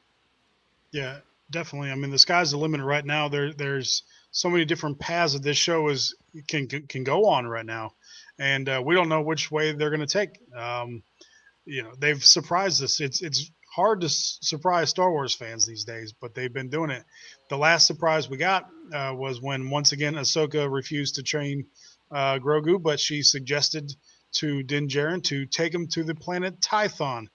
Yeah, definitely. I mean, the sky's the limit right now. There's so many different paths that this show is can go on right now, and we don't know which way they're going to take. They've surprised us. It's hard to surprise Star Wars fans these days, but they've been doing it. The last surprise we got was when once again Ahsoka refused to train Grogu, but she suggested to Din Djarin to take him to the planet Tython.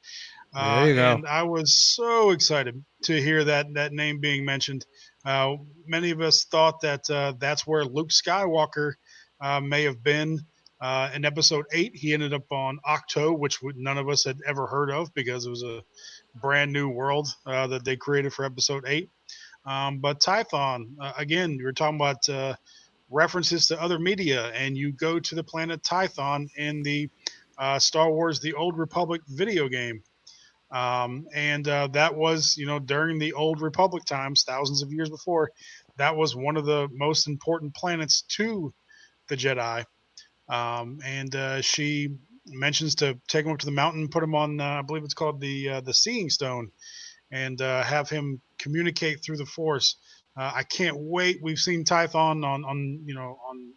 There you go. And I was so excited to hear that name being mentioned. Many of us thought that that's where Luke Skywalker may have been in Episode 8. He ended up on Octo, which none of us had ever heard of because it was a brand new world that they created for Episode 8. But Tython, again, you were talking about references to other media, and you go to the planet Tython in the Star Wars The Old Republic video game. And that was, during the Old Republic times, thousands of years before, that was one of the most important planets to the Jedi. And she mentions to take him up to the mountain, put him on, I believe it's called the Seeing Stone, and have him communicate through the Force. I can't wait. We've seen Tython on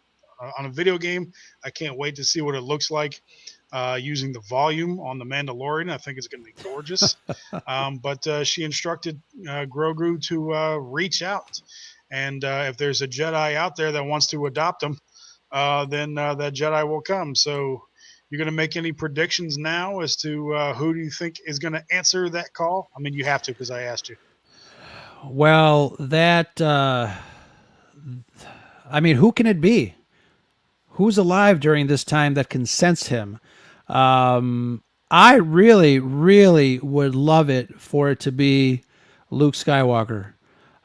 a video game. I can't wait to see what it looks like using the volume on the Mandalorian. I think it's going to be gorgeous. But she instructed Grogu to reach out, and if there's a Jedi out there that wants to adopt him, then that Jedi will come. So, you're going to make any predictions now as to who do you think is going to answer that call? I mean, you have to because I asked you. Well, who can it be? Who's alive during this time that can sense him? I really, really would love it for it to be Luke Skywalker.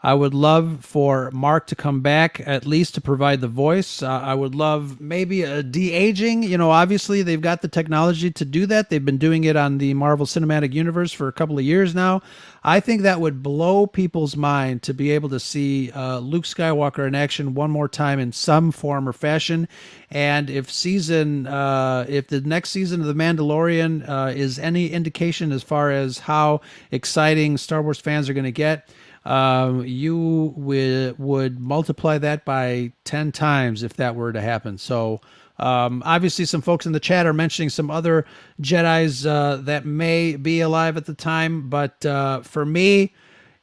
I would love for Mark to come back at least to provide the voice. I would love maybe a de-aging. Obviously they've got the technology to do that. They've been doing it on the Marvel Cinematic Universe for a couple of years now. I think that would blow people's mind to be able to see Luke Skywalker in action one more time in some form or fashion. And if the next season of The Mandalorian is any indication as far as how exciting Star Wars fans are going to get, you would multiply that by 10 times if that were to happen. So, obviously, some folks in the chat are mentioning some other Jedis that may be alive at the time, but for me,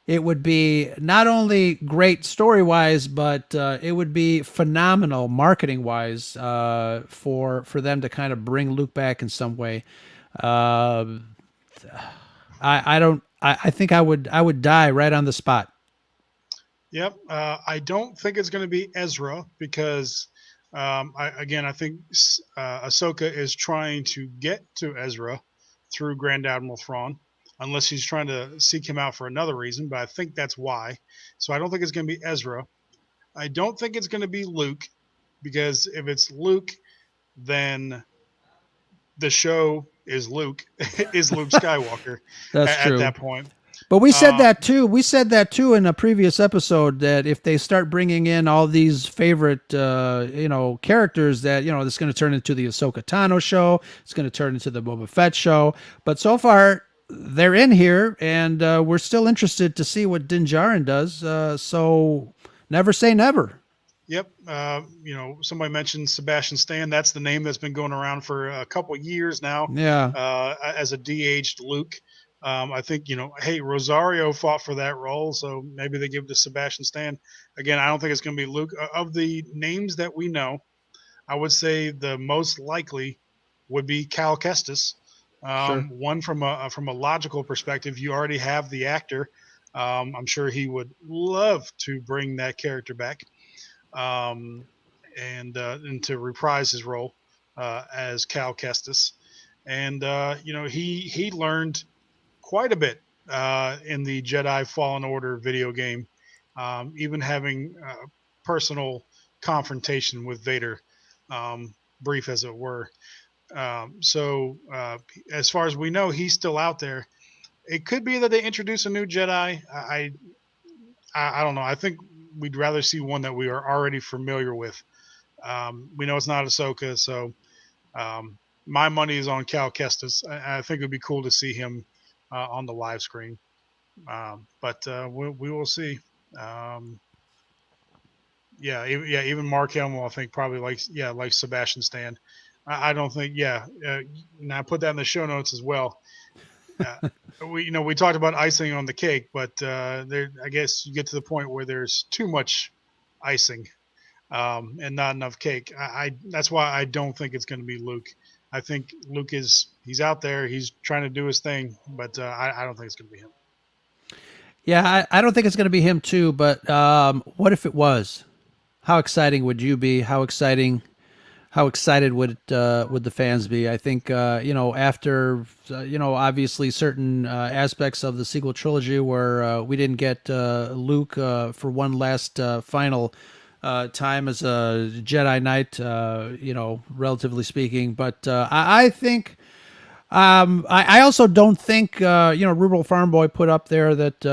it would be not only great story wise, but it would be phenomenal marketing wise for them to kind of bring Luke back in some way. Uh, I don't. I think I would die right on the spot. Yep. I don't think it's going to be Ezra because, I think Ahsoka is trying to get to Ezra through Grand Admiral Thrawn, unless she's trying to seek him out for another reason. But I think that's why. So I don't think it's going to be Ezra. I don't think it's going to be Luke because if it's Luke, then the show is Luke is Luke Skywalker That's at true. that point. But we said Um, that too. We said that too in a previous episode that if they start bringing in all these favorite, characters, that it's going to turn into the Ahsoka Tano show. It's going to turn into the Boba Fett show. But so far, they're in here, and we're still interested to see what Din Djarin does. So never say never. Yep. Somebody mentioned Sebastian Stan. That's the name that's been going around for a couple years now Yeah, as a de-aged Luke. I think, hey, Rosario fought for that role, so maybe they give it to Sebastian Stan. Again, I don't think it's going to be Luke. Of the names that we know, I would say the most likely would be Cal Kestis. sure. One from a logical perspective, you already have the actor. I'm sure he would love to bring that character back um, and to reprise his role as Cal Kestis. And he learned quite a bit in the Jedi Fallen Order video game, even having personal confrontation with Vader, brief as it were. So as far as we know, he's still out there. It could be that they introduce a new Jedi. I don't know. I think we'd rather see one that we are already familiar with. We know it's not Ahsoka, so my money is on Cal Kestis. I think it would be cool to see him on the live screen, but we will see. Um, yeah, even Mark Hamill, I think probably like Sebastian Stan. I don't think and I put that in the show notes as well. Uh, we talked about icing on the cake, but there I guess you get to the point where there's too much icing and not enough cake. I That's why I don't think it's going to be Luke. I think Luke he's out there. He's trying to do his thing, but I don't think it's going to be him. Yeah, I don't think it's going to be him too. But what if it was? How exciting would you be? How excited would the fans be? I think after obviously certain aspects of the sequel trilogy where we didn't get Luke for one last final time as a Jedi Knight, relatively speaking. But I think. I also don't think, Rural Farm Boy put up there that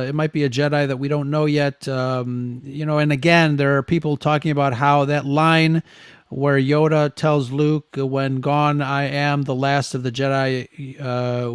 it might be a Jedi that we don't know yet. And again, there are people talking about how that line where Yoda tells Luke, "When gone, I am the last of the Jedi,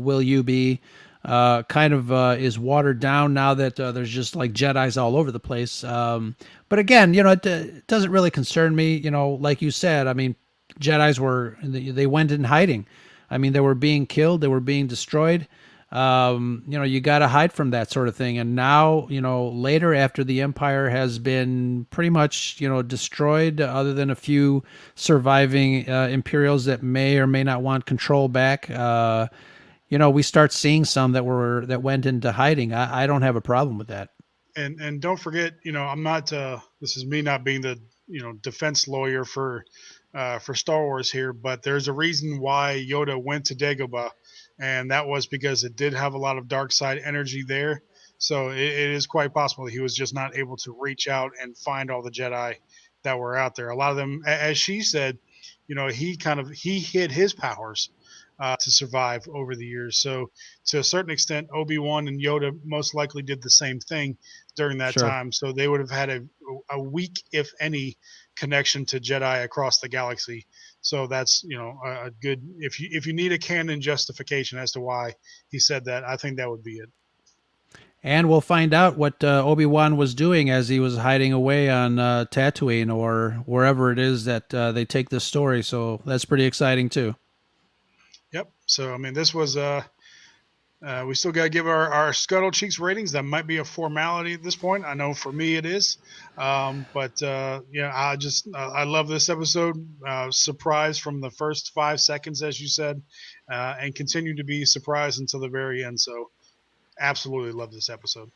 will you be?" Kind of is watered down now that there's just like Jedi's all over the place. But again, it doesn't really concern me. Like you said, I mean, Jedi's they went in hiding. I mean, they were being killed, they were being destroyed. You got to hide from that sort of thing. And now, later after the Empire has been pretty much, destroyed, other than a few surviving Imperials that may or may not want control back, we start seeing some that went into hiding. I don't have a problem with that. And don't forget, I'm not. This is me not being the defense lawyer for Star Wars here, but there's a reason why Yoda went to Dagobah, and that was because it did have a lot of dark side energy there. So it is quite possible he was just not able to reach out and find all the Jedi that were out there. A lot of them, as she said, he hid his powers to survive over the years. So to a certain extent, Obi-Wan and Yoda most likely did the same thing during that Sure. time. So they would have had a weak, if any, connection to Jedi across the galaxy. So that's a good, if you need a canon justification as to why he said that, I think that would be it. And we'll find out what Obi-Wan was doing as he was hiding away on Tatooine or wherever it is that they take this story. So that's pretty exciting too. Yep. So I mean, this was we still got to give our Scuttle Cheeks ratings. That might be a formality at this point. I know for me it is. But I love this episode. Surprised from the first 5 seconds, as you said, and continue to be surprised until the very end. So absolutely love this episode.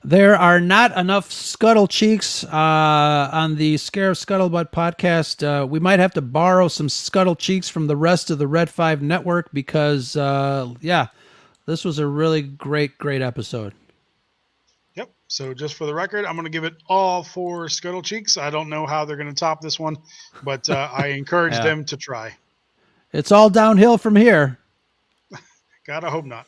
There are not enough Scuttle Cheeks on the Scare of Scuttlebutt podcast. We might have to borrow some Scuttle Cheeks from the rest of the Red 5 network because, this was a really great episode. Yep. So just for the record, I'm going to give it all 4 Scuttle Cheeks. I don't know how they're going to top this one, but I encourage them to try. It's all downhill from here. God, I hope not.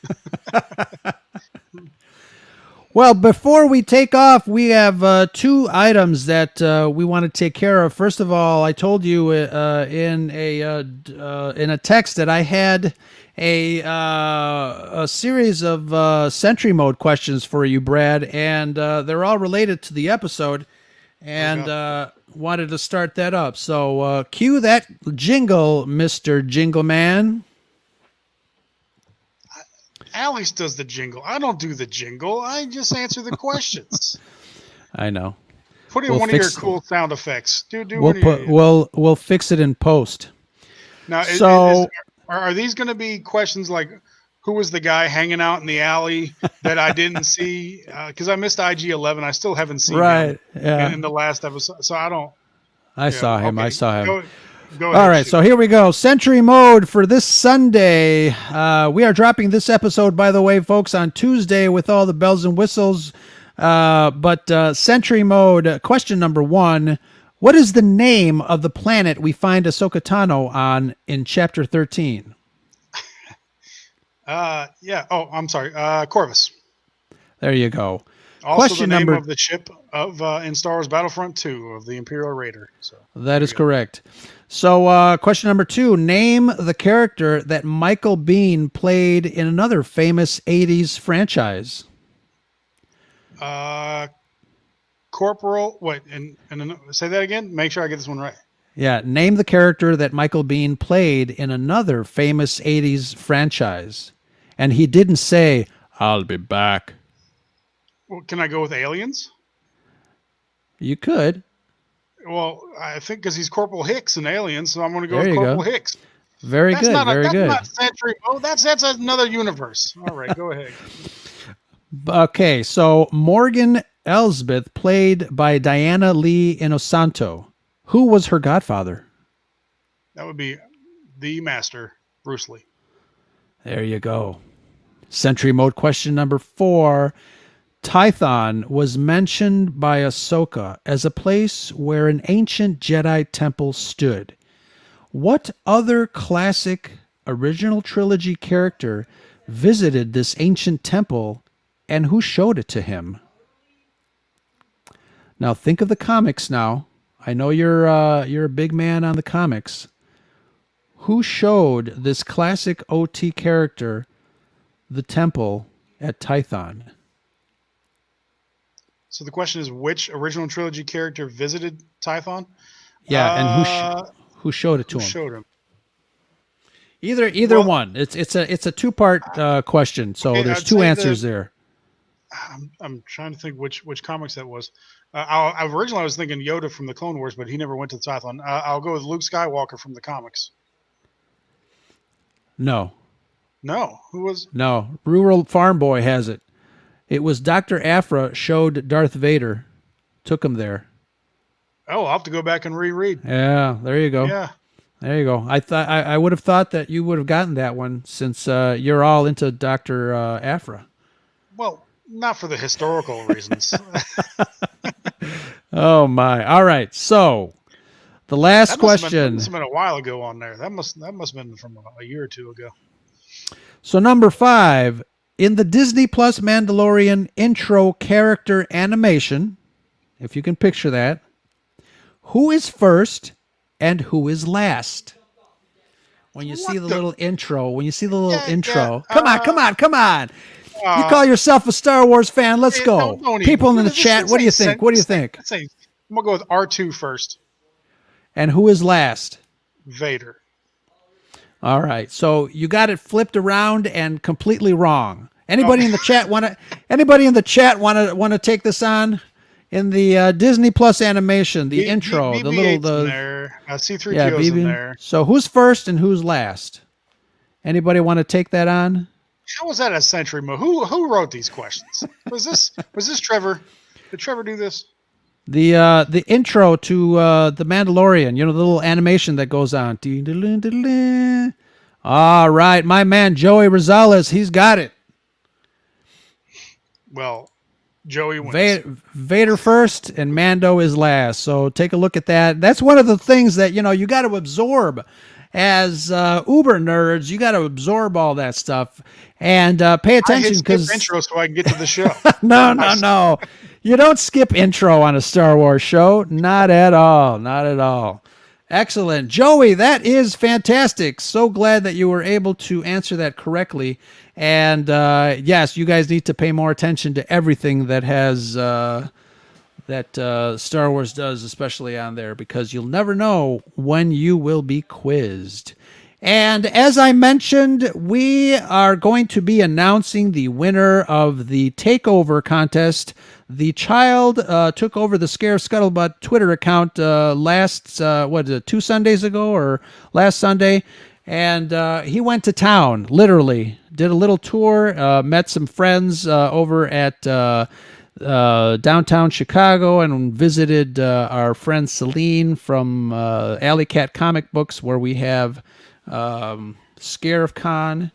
Well, before we take off, we have 2 items that we want to take care of. First of all, I told you in a text that I had a series of Sentry Mode questions for you, Brad, and they're all related to the episode, and wanted to start that up. So cue that jingle, Mr. Jingle Man. Alex does the jingle. I don't do the jingle. I just answer the questions. I know. Put in one of your cool sound effects. We'll fix it in post. Now, are these going to be questions like, who was the guy hanging out in the alley that I didn't see? Because I missed IG-11. I still haven't seen him in the last episode. So I don't. I saw him. Okay. I saw him. Go ahead, all right, so here we go. Sentry Mode for this Sunday. We are dropping this episode, by the way, folks, on Tuesday with all the bells and whistles. But Sentry Mode, question number 1. What is the name of the planet we find Ahsoka Tano on in Chapter 13? Oh, I'm sorry. Corvus. There you go. Also question the name number... of the ship in Star Wars Battlefront 2 of the Imperial Raider. So that is correct. So question number 2, name the character that Michael Biehn played in another famous 80s franchise. Corporal, and say that again? Make sure I get this one right. Yeah, name the character that Michael Biehn played in another famous 80s franchise. And he didn't say, I'll be back. Well, can I go with Aliens? You could. Well, I think because he's Corporal Hicks in Aliens, so I'm going to go with Corporal Hicks. Very good. That's not Sentry. Oh, that's another universe. All right, go ahead. Okay, so Morgan Elsbeth, played by Diana Lee Inosanto. Who was her godfather? That would be the Master, Bruce Lee. There you go. Sentry Mode question number 4. Tython was mentioned by Ahsoka as a place where an ancient Jedi temple stood. What other classic original trilogy character visited this ancient temple, and who showed it to him? Now think of the comics now. I know you're a big man on the comics. Who showed this classic OT character the temple at Tython? So the question is, which original trilogy character visited Tython? Yeah, and who showed it to him? Who showed him? Either one. It's a 2-part question, so there's 2 answers there. I'm trying to think which comics that was. Originally I was thinking Yoda from the Clone Wars, but he never went to Tython. I'll go with Luke Skywalker from the comics. No. Who was? No, Rural Farm Boy has it. It was Dr. Aphra showed Darth Vader, took him there. Oh, I'll have to go back and reread. Yeah, there you go. Yeah. There you go. I would have thought that you would have gotten that one since you're all into Dr. Aphra. Well, not for the historical reasons. Oh my! All right, so the last That must question. have been a while ago on there. That must have been from a year or two ago. So number 5 in the Disney Plus Mandalorian intro character animation, if you can picture that, who is first and who is last? When you see What the the? little intro, when you see the little Yeah, yeah. intro, come on, come on, come on. You Uh, call yourself a Star Wars fan? Let's go. don't even. People in the chat, This what do you ain't think? What do you think? this ain't. I'm gonna go with R2 first. And who is last? Vader. All right. So you got it flipped around and completely wrong. Oh, Anybody in the chat want to? Anybody in the chat want to take this on? In the Disney Plus animation, the intro, the little BB-8's in there. yeah, C-3PO's in BB. there. So who's first and who's last? Anybody want to take that on? How was that a century move? Who wrote these questions? Was this Trevor? Did Trevor do this? The intro to the Mandalorian, you know, the little animation that goes on. All right, my man Joey Rosales, he's got it. Well, Joey wins. Vader first and Mando is last. So take a look at that. That's one of the things that, you know, you got to absorb as Uber nerds. You got to absorb all that stuff and pay I attention hit skip because intro so I can get to the show. no. You don't skip intro on a Star Wars show. Not at all. Not at all. Excellent. Joey, that is fantastic. So glad that you were able to answer that correctly. And yes, you guys need to pay more attention to everything that has that Star Wars does, especially on there, because you'll never know when you will be quizzed. And as I mentioned, we are going to be announcing the winner of the takeover contest. The child took over the Scare Scuttlebutt Twitter account last, 2 Sundays ago or last Sunday? And he went to town, literally. Did a little tour, met some friends over at downtown Chicago and visited our friend Celine from Alley Cat Comic Books, where we have Scare of Con.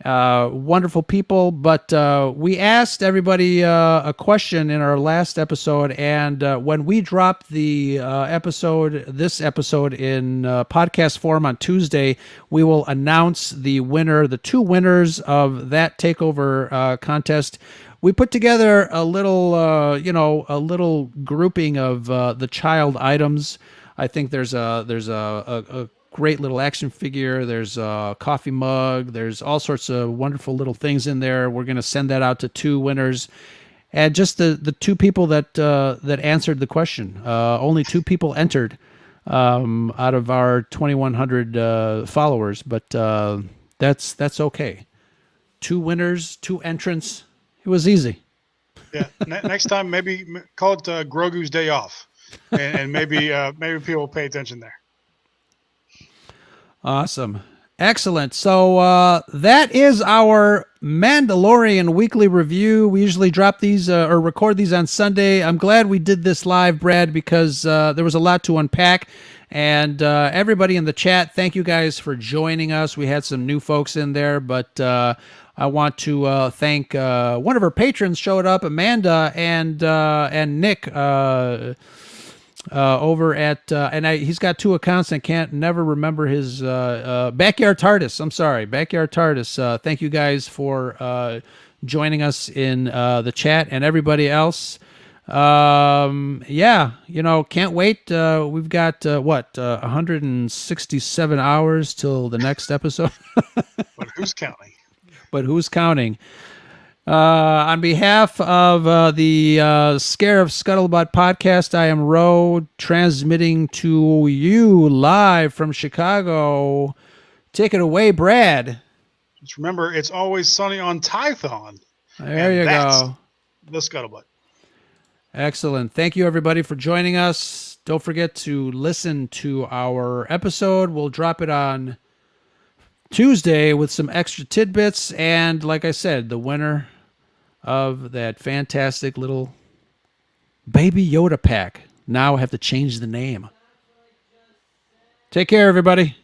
Wonderful people, but we asked everybody a question in our last episode, and when we drop the this episode in podcast form on Tuesday, we will announce the winner, the 2 winners of that takeover contest. We put together a little, a little grouping of the child items. I think there's a great little action figure. There's a coffee mug. There's all sorts of wonderful little things in there. We're going to send that out to 2 winners. And just the 2 people that answered the question. Only 2 people entered out of our 2,100 followers, but that's okay. 2 winners, 2 entrants. It was easy. Yeah. Next time, maybe call it Grogu's Day Off, and maybe people will pay attention there. Awesome. Excellent. So that is our Mandalorian weekly review. We usually drop these or record these on Sunday. I'm glad we did this live, Brad, because there was a lot to unpack. And everybody in the chat, thank you guys for joining us. We had some new folks in there, but I want to thank one of our patrons showed up, Amanda and Nick. Over at he's got 2 accounts and can't never remember his Backyard TARDIS. I'm sorry, Backyard TARDIS. Thank you guys for joining us in the chat, and everybody else. Yeah, can't wait. We've got 167 hours till the next episode. But who's counting? But who's counting? On behalf of the Scare of Scuttlebutt podcast, I am Ro, transmitting to you live from Chicago. Take it away, Brad. Just remember, it's always sunny on Tython. There you go. The Scuttlebutt. Excellent. Thank you, everybody, for joining us. Don't forget to listen to our episode. We'll drop it on Tuesday with some extra tidbits. And like I said, the winner of that fantastic little Baby Yoda pack. Now I have to change the name. Take care, everybody.